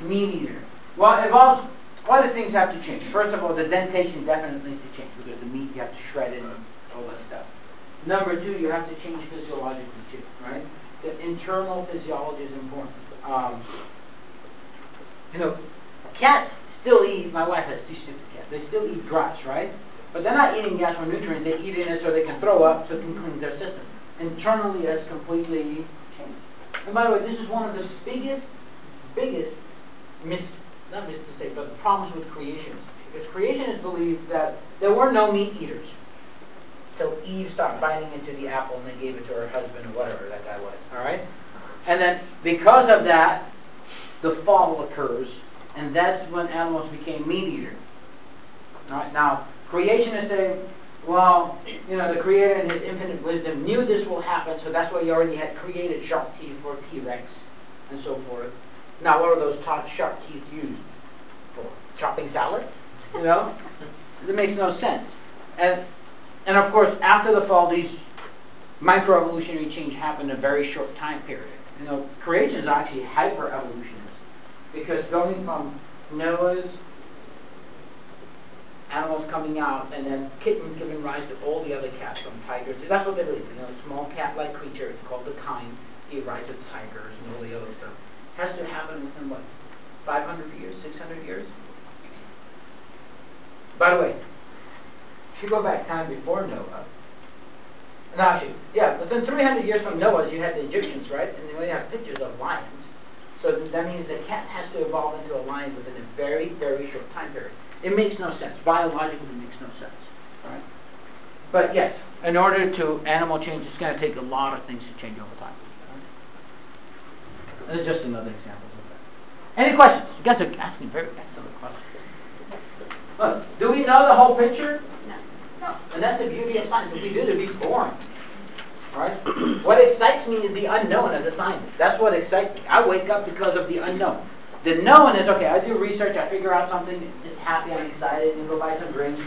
meat eater. Well, it involves quite a things have to change. First of all, the dentation definitely needs to change, because the meat you have to shred it and all that stuff. Number two, you have to change physiologically too, right? The internal physiology is important. Cats still eat, my wife has 2 stupid cats, they still eat grass, right? But they're not eating gas or nutrients, they eat it so they can throw up, so it can clean their system. Internally, it has completely changed. And by the way, this is one of the biggest not mistake, but the problems with creationists. Because creationists believe that there were no meat eaters. So Eve stopped biting into the apple and then gave it to her husband or whatever that guy was. Alright? And then because of that, the fall occurs, and that's when animals became meat eaters. Alright? Now, creationists say, well, the Creator in His infinite wisdom knew this will happen, so that's why He already had created sharp teeth for T-Rex and so forth. Now, what are those sharp teeth used for? Chopping salad? It makes no sense. And of course, after the fall, these microevolutionary change happened in a very short time period. Creation is actually hyper-evolutionist, because going from Noah's animals coming out, and then kittens giving rise to all the other cats, from tigers. That's what they believe. You know, a small cat-like creature, it's called the kine, gave rise to tigers and all the other stuff. Has to happen within, what, 500 years, 600 years? By the way, if you go back time before Noah, no, actually, yeah, within 300 years from Noah's, you had the Egyptians, right? And then we have pictures of lions. So that means the cat has to evolve into a lion within a very, very short time period. It makes no sense. Biologically, it makes no sense. Right? But yes, in order to animal change, it's going to take a lot of things to change over time. Right? This is just another example of that. Any questions? You guys are asking very excellent questions. Look, do we know the whole picture? No. And that's the beauty of science. If we do, it'd be boring. Right? What excites me is the unknown as a scientist. That's what excites me. I wake up because of the unknown. The known is, okay, I do research, I figure out something, it's happy, I'm excited, and go buy some drinks,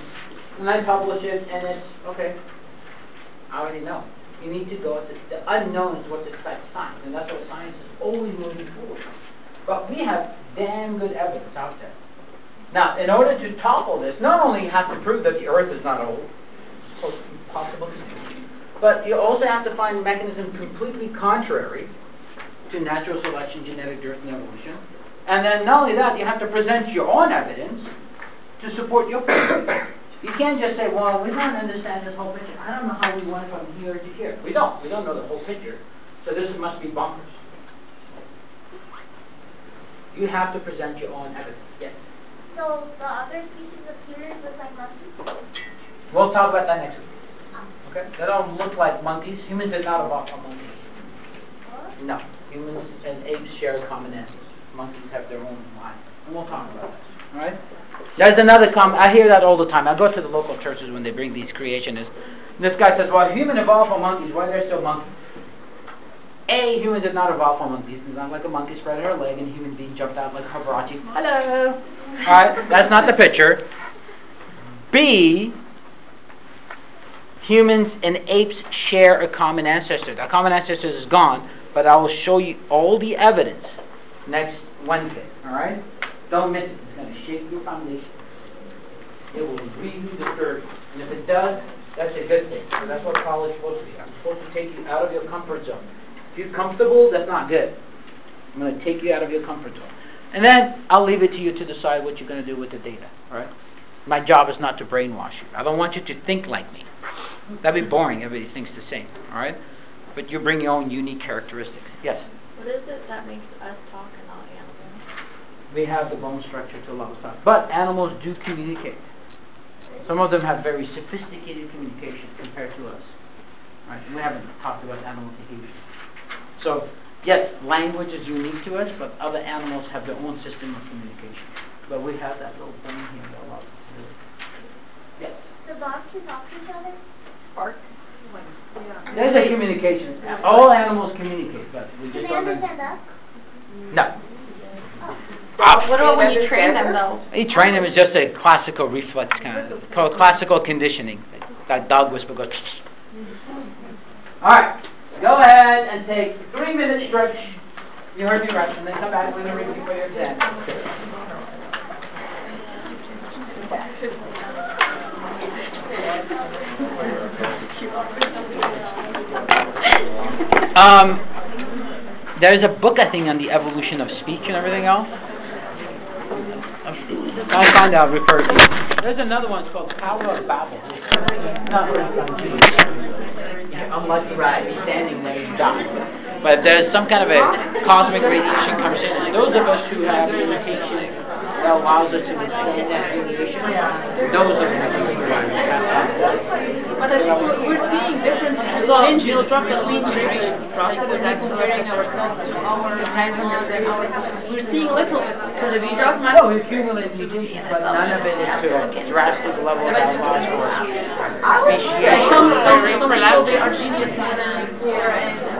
and I publish it, and it's, okay, I already know. You need to go, the unknown is what excites science, and that's what science is always moving forward. But we have damn good evidence out there. Now, in order to topple this, not only you have to prove that the Earth is not old, it's possible to do, but you also have to find mechanisms completely contrary to natural selection, genetic drift, and evolution. And then not only that, you have to present your own evidence to support your point. You can't just say, well, we don't understand this whole picture. I don't know how we went from here to here. We don't. We don't know the whole picture. So this must be bonkers. You have to present your own evidence. Yes? So the other species of humans look like monkeys? We'll talk about that next week. Okay? They don't look like monkeys. Humans did not evolve from monkeys. What? No. Humans and apes share common ancestors. Monkeys have their own lives. And we'll talk about that. All right? There's another comment. I hear that all the time. I go to the local churches when they bring these creationists. And this guy says, well, if humans evolved from monkeys, why are there still monkeys? A, humans did not evolve from monkeys. It's not like a monkey spread her leg and a human being jumped out like Habarachi. Hello! All right? That's not the picture. B, humans and apes share a common ancestor. That common ancestor is gone, but I will show you all the evidence next Wednesday, all right? Don't miss it. It's going to shake your foundation. It will really disturb you. And if it does, that's a good thing. So that's what college is supposed to be. I'm supposed to take you out of your comfort zone. If you're comfortable, that's not good. I'm going to take you out of your comfort zone. And then I'll leave it to you to decide what you're going to do with the data, all right? My job is not to brainwash you. I don't want you to think like me. That'd be boring. Everybody thinks the same, all right? But you bring your own unique characteristics. Yes? What is it that makes us talk and not animals? We have the bone structure to allow us to talk. But animals do communicate. Some of them have very sophisticated communication compared to us. Right? We haven't talked about animal behavior. So, yes, language is unique to us, but other animals have their own system of communication. But we have that little brain here that allows us to do it. Yes? The dogs can talk to each other? Bark. There's a communication. All animals communicate, but we Do just they don't understand us? No. What about when you train them, though? You train them is just a classical reflex kind of, called classical conditioning. That dog whisper goes. All right, go ahead and take 3-minute stretch. You heard me right, and then come back when you're ready for your exam. There's a book, I think, on the evolution of speech and everything else. I'll find out, refer to it. There's another one, it's called Power of Babel. Not unlucky ride, standing there, you die. But there's some kind of a cosmic radiation comes in, and those of us who have limitations that allows us to withstand that radiation, those are the people who are. But I think we're seeing different changes between generations, like we're comparing ourselves to our grandmothers and our... We're seeing little, because if you drop massive... No, we accumulate mutations, but none of it is to a drastic level of biological speciation. Some people, they are geniuses before and...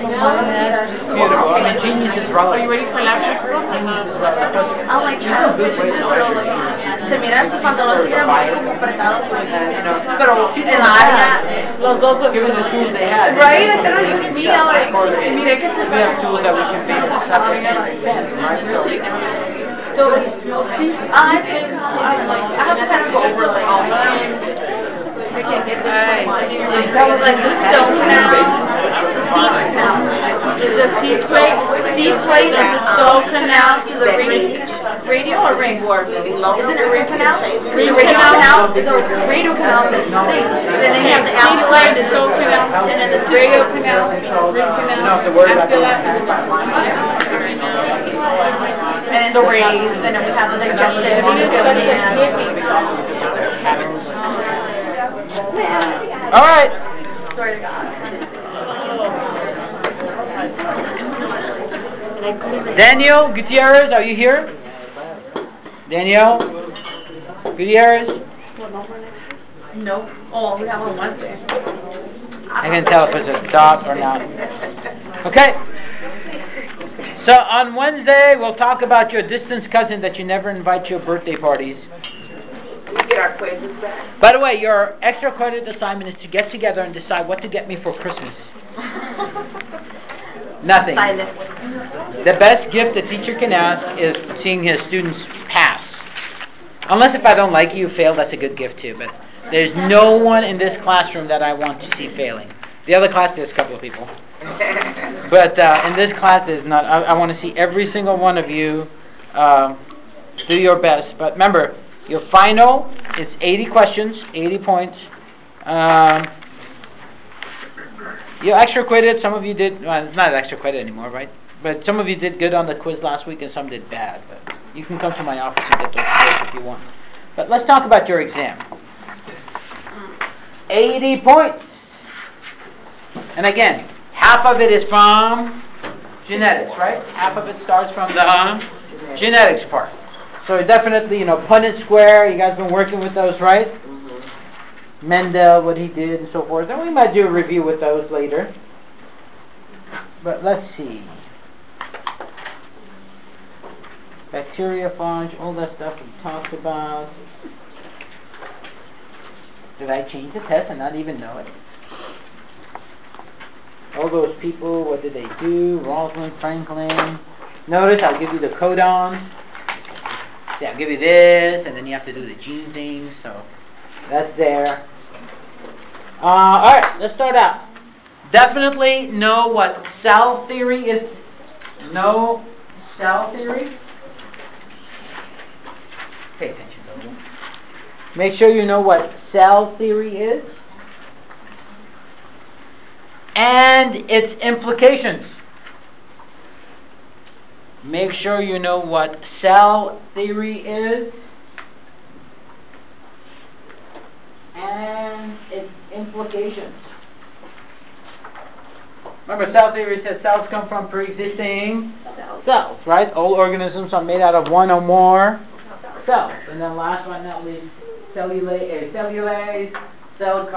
Beautiful. I mean, genius is relative. Are you ready for lab check? Oh my God. Se mira estos pantalones que eran muy como apretados, pero en la área, los dos... Given the tools they had. Right? I said, mira, like, mire que se... We have tools that we can make separate and expand, right? So So, I have to kind of go over like all of them. I can't get this like the stone canal, the seed plate and the stone canal to the radio or ring board. Isn't it ring canal? Radio canal. The radio canal is the thing. Then they have the seed plate, the stone canal, and then the radio canal, ring canal. After that, and the rays, and then we have the digestive. All right. Swear to God. Daniel Gutierrez, are you here? Daniel Gutierrez? No. Oh, we have on Wednesday. I can tell if it's a dot or not. Okay. So on Wednesday, we'll talk about your distant cousin that you never invite to your birthday parties. We get our quizzes back. By the way, your extra credit assignment is to get together and decide what to get me for Christmas. Nothing. The best gift a teacher can ask is seeing his students pass. Unless if I don't like you, fail, that's a good gift too. But there's no one in this classroom that I want to see failing. The other class, there's a couple of people. But in this class, there's not. I want to see every single one of you do your best. But remember, your final is 80 questions, 80 points. Your extra credit, some of you did, well, it's not extra credit anymore, right? But some of you did good on the quiz last week and some did bad. But you can come to my office and get those scores if you want. But let's talk about your exam. 80 points. And again, half of it is from genetics, right? Half of it starts from the genetics part. So definitely, Punnett square, you guys been working with those, right? Mendel, what he did, and so forth. And we might do a review with those later. But let's see. Bacteriophage, all that stuff we talked about. Did I change the test and not even know it? All those people, what did they do? Rosalind, Franklin. Notice I'll give you the codons. See, I'll give you this, and then you have to do the gene thing, so that's there. Alright, let's start out. Definitely know what cell theory is. Know cell theory? Pay attention, though. Make sure you know what cell theory is and its implications. Make sure you know what cell theory is and its implications. Remember, cell theory says cells come from pre-existing cells, right? All organisms are made out of one or more cells. And then last but not least, cellulase, cells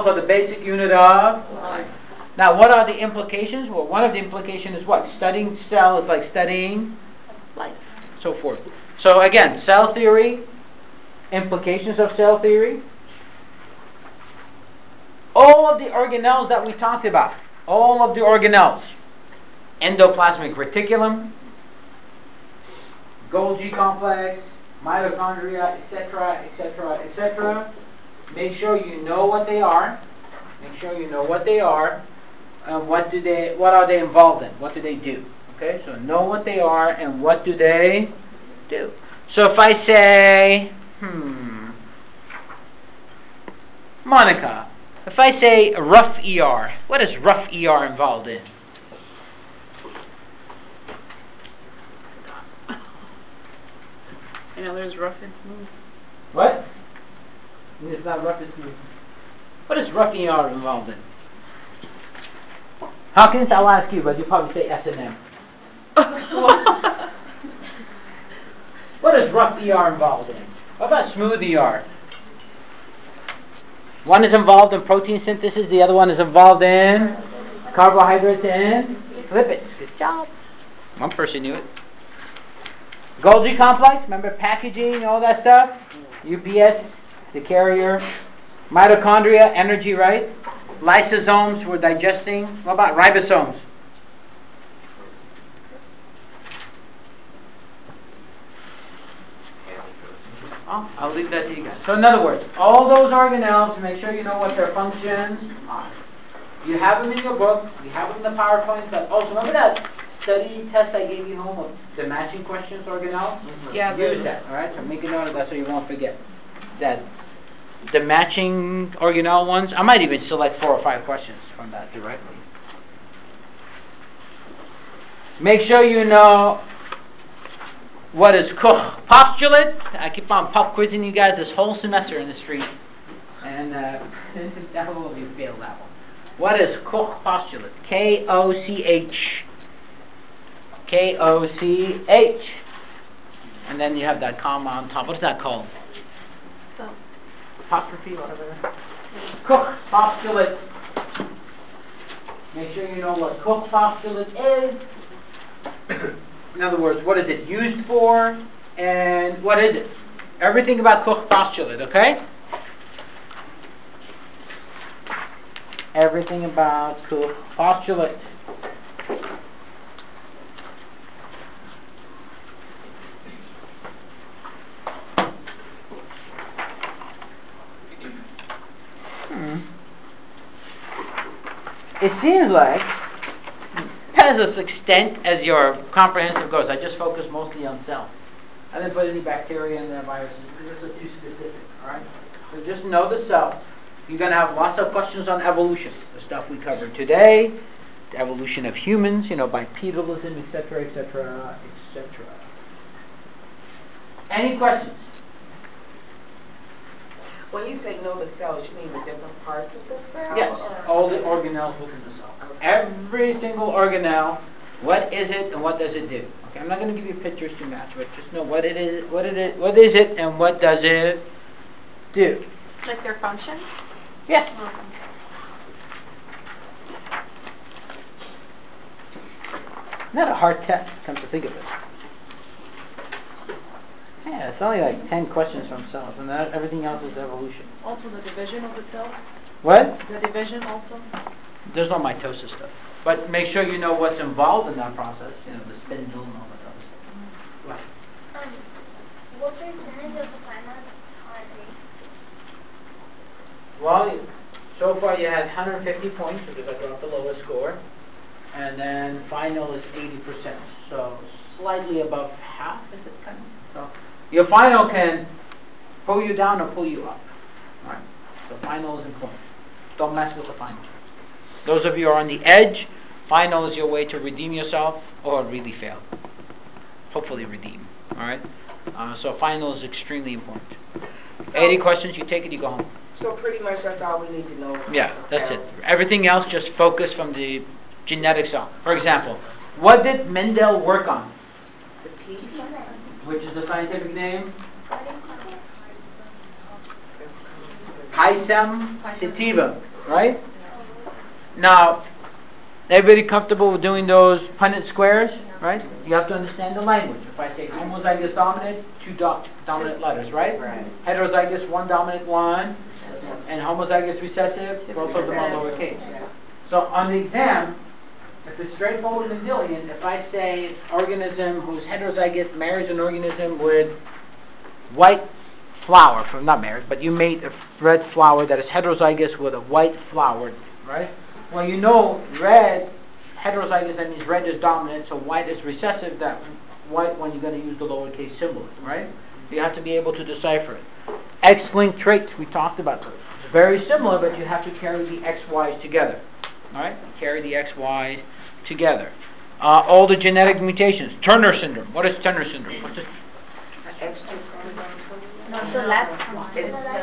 are the basic unit of life. Now, what are the implications? Well, one of the implications is what? Studying cell is like studying life, so forth. So again, cell theory, implications of cell theory. All of the organelles that we talked about, all of the organelles, endoplasmic reticulum, Golgi complex, mitochondria, etc., etc., etc. Make sure you know what they are. Make sure you know what they are. What are they involved in? What do they do? Okay, so know what they are and what do they do. So if I say, Monica, if I say rough ER, what is rough ER involved in? I know there's rough and smooth. What? It's not rough and smooth. What is rough ER involved in? Hawkins, I'll ask you, but you probably say S&M. What is rough ER involved in? What about smooth ER? One is involved in protein synthesis, the other one is involved in carbohydrates and lipids. Good job. One person knew it. Golgi complex, remember packaging, all that stuff? UPS, the carrier. Mitochondria, energy, right? Lysosomes for digesting. What about ribosomes? I'll leave that to you guys. So in other words, all those organelles, make sure you know what their functions are. You have them in your book, you have them in the PowerPoint, but also remember that study test I gave you home of the matching questions organelle? Yeah. Use that, alright? So make a note of that so you won't forget. That the matching organelle ones, I might even select 4 or 5 questions from that directly. Make sure you know what is Koch postulate. I keep on pop quizzing you guys this whole semester in the street, and that will be failed that one. What is Koch postulate? K-O-C-H. K-O-C-H. And then you have that comma on top. What is that called? Apostrophe, whatever. Koch postulate. Make sure you know what Koch postulate is. In other words, what is it used for, and what is it? Everything about Koch postulate, okay? Everything about Koch postulate. It seems like, as extent as your comprehensive goes, I just focus mostly on cells. I didn't put any bacteria in there, viruses, because those are too specific, alright? So just know the cell. You're going to have lots of questions on evolution, the stuff we covered today, the evolution of humans, bipedalism, etc., etc., etc. Any questions? When you say know the cells, you mean the different parts of the cell? Yes, all the organelles within the cell. Every single organelle, what is it and what does it do? Okay, I'm not going to give you pictures to match, but just know what it is, what is it, and what does it do? Like their function? Yes. Not a hard test, come to think of it. Yeah, it's only like 10 questions from cells, and everything else is evolution. Also the division of the cell? What? The division also? There's no mitosis stuff. But make sure you know what's involved in that process, the spindle and all that other stuff. What? What percentage of the finals are they? Well, so far you had 150 points, because I got the lowest score. And then final is 80%, so slightly above half, is it kind of? So your final can pull you down or pull you up. All right? So final is important. Don't mess with the final. Those of you who are on the edge, final is your way to redeem yourself or really fail. Hopefully redeem. All right? So final is extremely important. 80 questions, you take it, you go home. So pretty much that's all we need to know. Yeah, that's it. Everything else just focus from the genetic cell. For example, what did Mendel work on? The T? Which is the scientific name? Hisem sativa, right? Now, everybody comfortable with doing those Punnett squares, right? You have to understand the language. If I say homozygous dominant, 2 dominant letters, right? Heterozygous, 1 dominant 1, and homozygous recessive, both of them are lowercase. So on the exam, if it's straightforward Mendelian, if I say organism whose heterozygous marries an organism with white flower, not married, but you made a red flower that is heterozygous with a white flower, right? Well, you know red, heterozygous, that means red is dominant, so white is recessive, that white one you're going to use the lowercase symbol, right? You have to be able to decipher it. X-linked traits, we talked about those. It's very similar, but you have to carry the XYs together. Alright? Carry the XYs together. All the genetic mutations. Turner syndrome. What is Turner syndrome? What's it? No, so last one.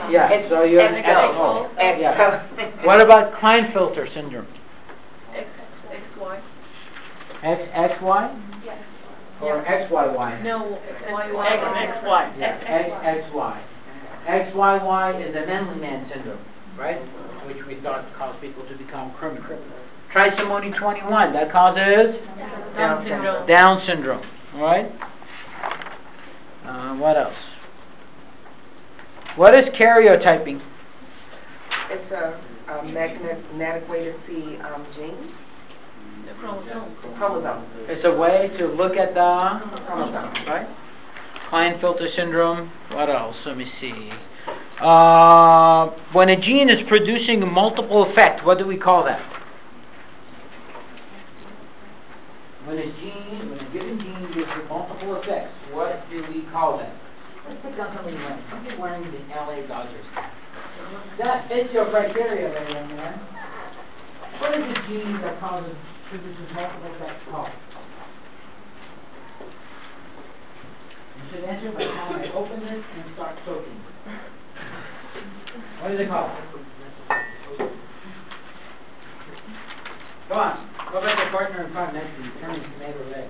Yeah, so you have XO. Yeah. What about Klinefelter syndrome? XY. XXY? Yes. Or XYY? No, XY. Yeah, XXY. XYY is the Manly-Man syndrome, right? Which we thought caused people to become criminal. Trisomy 21, that causes? Down syndrome. Down syndrome, alright? What else? What is karyotyping? It's a magnetic way to see genes. Chromosome. Chromosome. It's a way to look at the chromosome, right? Klinefelter syndrome. What else? Let me see. When a gene is producing a multiple effect, what do we call that? When a given gene gives you multiple effects, what do we call that? Let's pick on somebody wearing the LA Dodgers hat. That fits your criteria, ladies and gentlemen. What is a gene that produces multiple effects called? You should answer by the time I open this and start soaking. What is it called? Go on. Go back to your partner in front next to you. Turn his tomato red.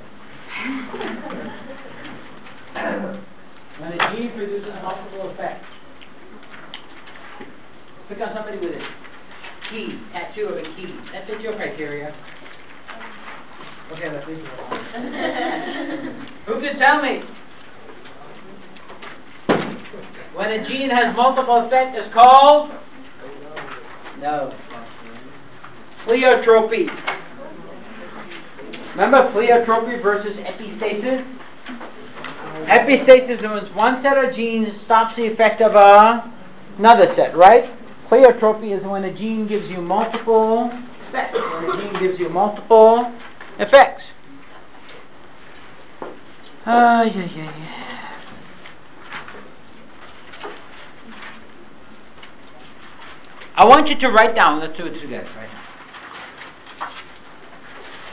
When a gene produces multiple effects. Pick on somebody with a key, tattoo of a key. That fits your criteria. Okay, let's leave it alone. Who can tell me? When a gene has multiple effects, it's called? No. Pleiotropy. Remember pleiotropy versus epistasis? Epistasis is one set of genes stops the effect of another set, right? Pleiotropy is when a gene gives you multiple effects. When a gene gives you multiple effects. I want you to write down, let's do it together right now.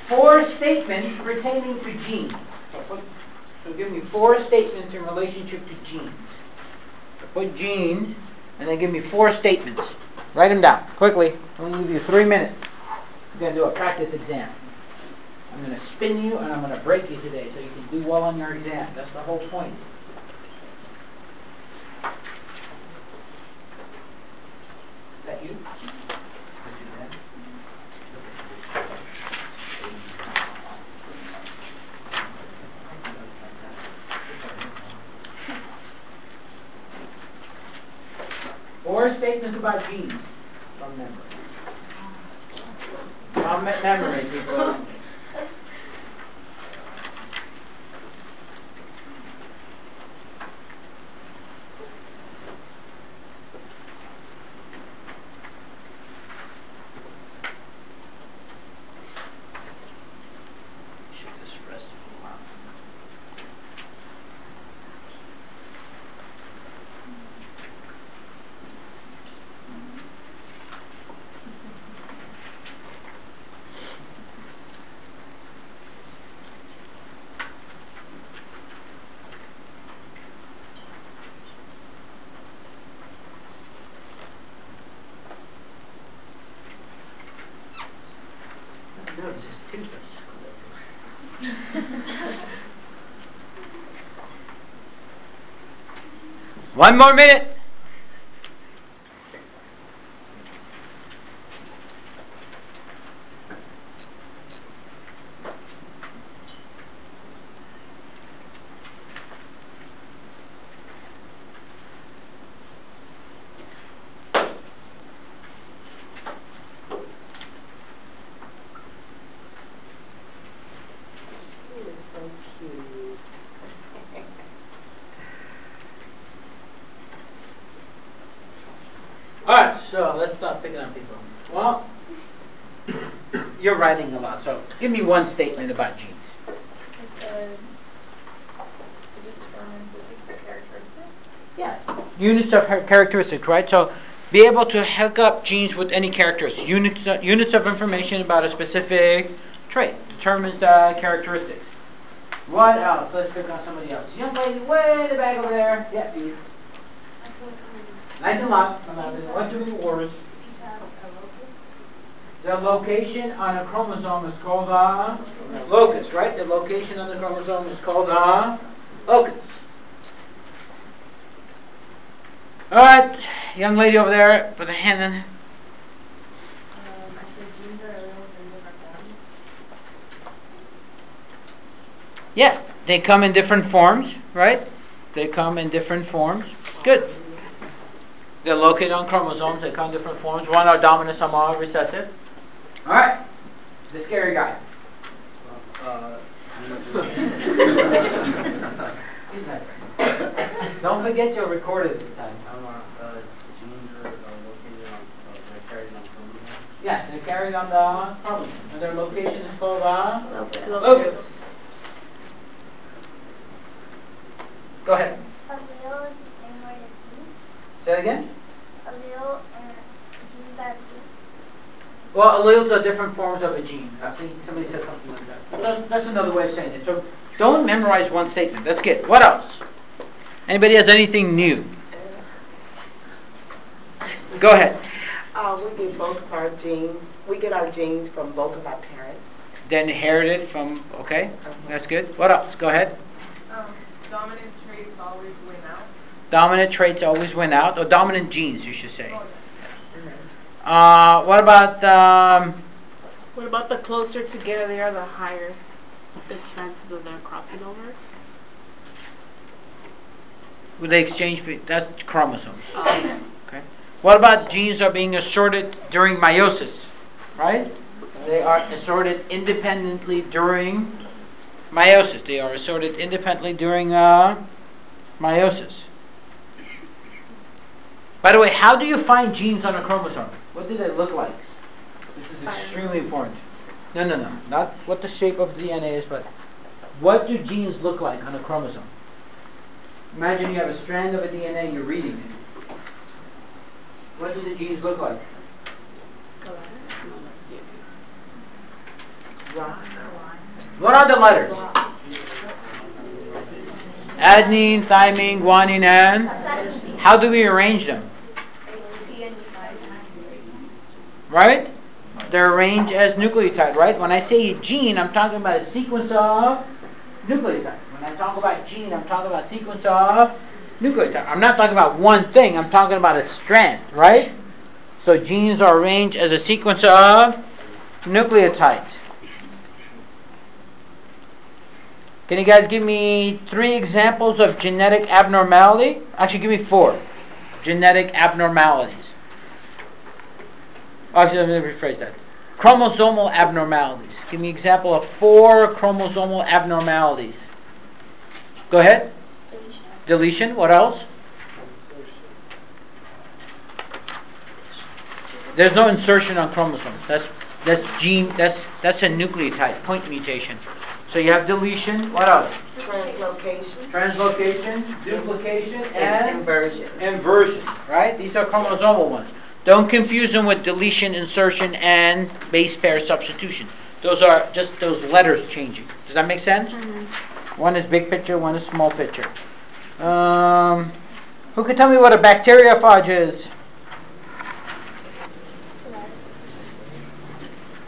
4 statements pertaining to genes. So give me 4 statements in relationship to genes. So put genes, and then give me 4 statements. Write them down, quickly. I'm going to give you 3 minutes. We're going to do a practice exam. I'm going to spin you, and I'm going to break you today so you can do well on your exam. That's the whole point. Is that you? Four statements about genes from memory. From memory, people. One more minute. Alright, so let's start picking on people. Well, you're writing a lot, so give me one statement about genes. Yeah, units of characteristics, right? So be able to hook up genes with any characteristics. Units of information about a specific trait determines the characteristics. What else? Let's pick on somebody else. Young lady way in the back over there. Yeah, you. Nice and loud. What do we words? The location on a chromosome is called a locus, right? The location on the chromosome is called a locus. Alright, young lady over there, put a hand in. I said genes are available in different forms. Yeah, they come in different forms, right? They come in different forms. Good. They're located on chromosomes. They come in different forms. One are dominant, some are recessive. All right. The scary guy. He's not Don't forget you're recorded this time. Genes are located on, they're carried on chromosomes. Yes, they're carried on the chromosome. And their location is called Locus. locus. Go ahead. Allele is the same word as gene. Say it again. Allele and genes are gene. Well, alleles are different forms of a gene. I think somebody said something like that. That's another way of saying it. So don't memorize one statement. That's good. What else? Anybody has anything new? Go ahead. We get both of our genes. We get our genes from both of our parents. Then inherited from, okay, that's good. What else? Go ahead. Dominant traits always win out. Dominant traits always win out, or dominant genes, you should say. Mm-hmm. What about, What about the closer together they are, the higher the chances of them crossing over? would they exchange, that's chromosomes. Okay. What about genes are being assorted during meiosis, right? They are assorted independently during meiosis. They are assorted independently during meiosis. By the way, how do you find genes on a chromosome? What do they look like? This is extremely important. No. Not what the shape of DNA is, but what do genes look like on a chromosome? Imagine you have a strand of a DNA and you're reading it. What do the genes look like? What are the letters? Adenine, thymine, guanine, and how do we arrange them? Right? They're arranged as nucleotide, right? When I say gene, I'm talking about a sequence of nucleotides. When I talk about gene, I'm talking about a sequence of nucleotides. I'm not talking about one thing, I'm talking about a strand, right? So genes are arranged as a sequence of nucleotides. Can you guys give me 3 examples of genetic abnormality? Actually, give me 4 genetic abnormalities. Actually, let me rephrase that. Chromosomal abnormalities. Give me an example of 4 chromosomal abnormalities. Go ahead. Deletion. What else? There's no insertion on chromosomes. That's a nucleotide, point mutation. So you have deletion. What else? Translocation, duplication, and inversion. Right? These are chromosomal ones. Don't confuse them with deletion, insertion, and base pair substitution. Those are just those letters changing. Does that make sense? Mm-hmm. One is big picture, one is small picture. Who can tell me what a bacteriophage is?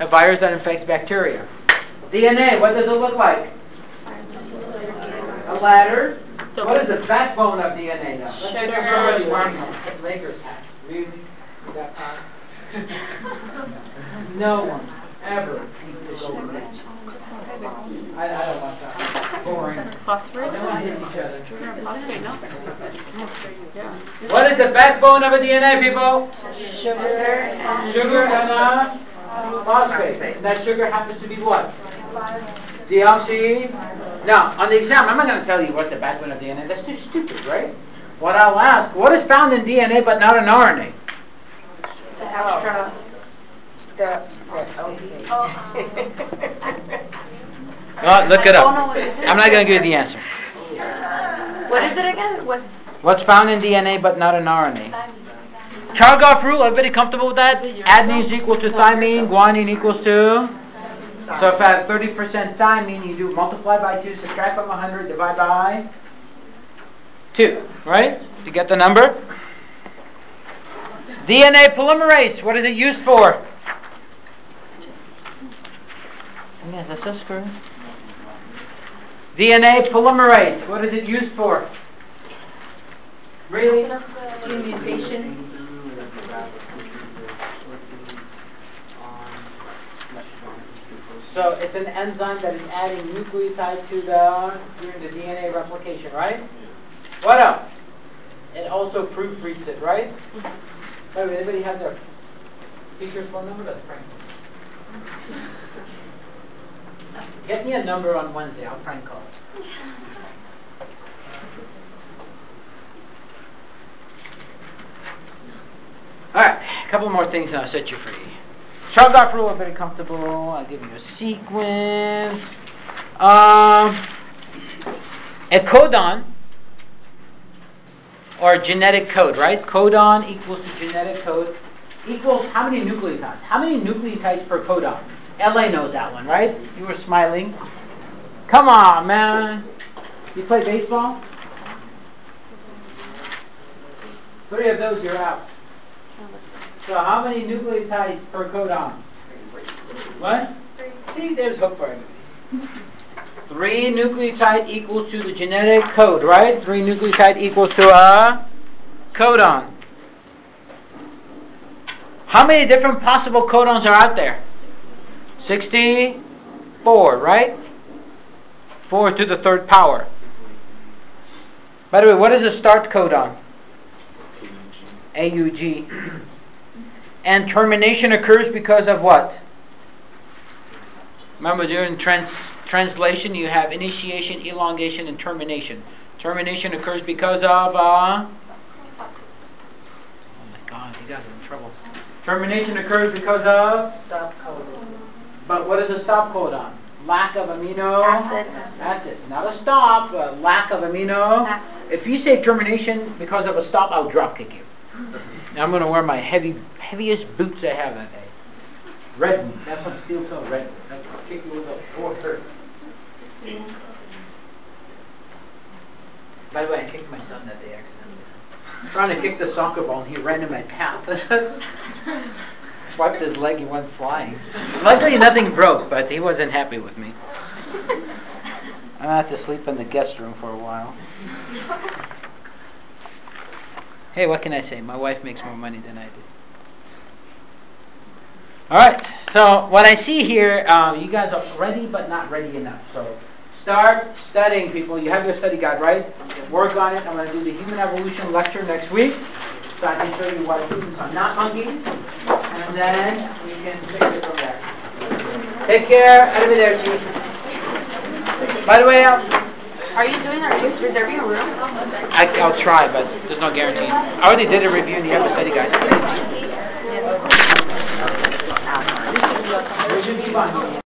A virus that infects bacteria. DNA, what does it look like? A ladder. What is the backbone of DNA now? Let's get somebody wearing a Lakers hat. Really? That time? No one ever thinks to go rich. I don't want that. Boring. Phosphorus? They want to hit each other. Phosphate, no? Yeah. What is the backbone of a DNA, people? Sugar and phosphate. That sugar happens to be what? Deoxy. Now, on the exam, I'm not going to tell you what's the backbone of DNA. That's too stupid, right? What I'll ask, what is found in DNA but not in RNA? The extra. Look it up. I'm not going to give you the answer. What is it again? What's found in DNA but not in RNA? Chargaff rule, everybody comfortable with that? Adenine is equal to thymine, guanine equals to... So if I have 30% thymine, you do multiply by 2, subtract from 100, divide by 2, right? To get the number. DNA polymerase, what is it used for? Yeah, that's so screw. DNA polymerase, what is it used for? Really? Mutation. So it's an enzyme that is adding nucleotide to during the DNA replication, right? What else? It also proofreads it, right? By the way, anybody have their teacher's phone number? That's prank. Get me a number on Wednesday. I'll prank call. a couple more things and I'll set you free. Start off real very comfortable. I'll give you a sequence. A codon, or genetic code, right? Codon equals to genetic code equals how many nucleotides? How many nucleotides per codon? LA knows that one, right? You were smiling. Come on, man. You play baseball? 3 of those, you're out. So how many nucleotides per codon? What? 3. See, there's hope for everybody. 3 nucleotide equals to the genetic code, right? 3 nucleotide equals to a codon. How many different possible codons are out there? 64, right? 4 to the 3rd power. By the way, what is a start codon? AUG. And termination occurs because of what? Remember, during translation, you have initiation, elongation, and termination. Termination occurs because of, oh my God, you guys are in trouble. Termination occurs because of? Stop codon. But what is a stop codon? Lack of amino acid. Not a stop, but lack of amino. If you say termination because of a stop, I'll drop kick you. Now I'm going to wear my heaviest boots I have that day. Red meat. That's what steel toe red meat. That's what kick you with a 4-3. By the way, I kicked my son that day accidentally. Trying to kick the soccer ball and he ran in my path. Swiped his leg, he went flying. Luckily nothing broke, but he wasn't happy with me. I'm going to have to sleep in the guest room for a while. Hey, what can I say? My wife makes more money than I do. Alright, so what I see here, you guys are ready but not ready enough. So start studying, people. You have your study guide, right? Work on it. I'm going to do the human evolution lecture next week. So I can show you why humans are not monkeys. And then we can take it from there. Take care. Out of there, Chief. By the way, Are you reserving a room? I'll try, but there's no guarantee. I already did a review and you have the study guide. It should be fun.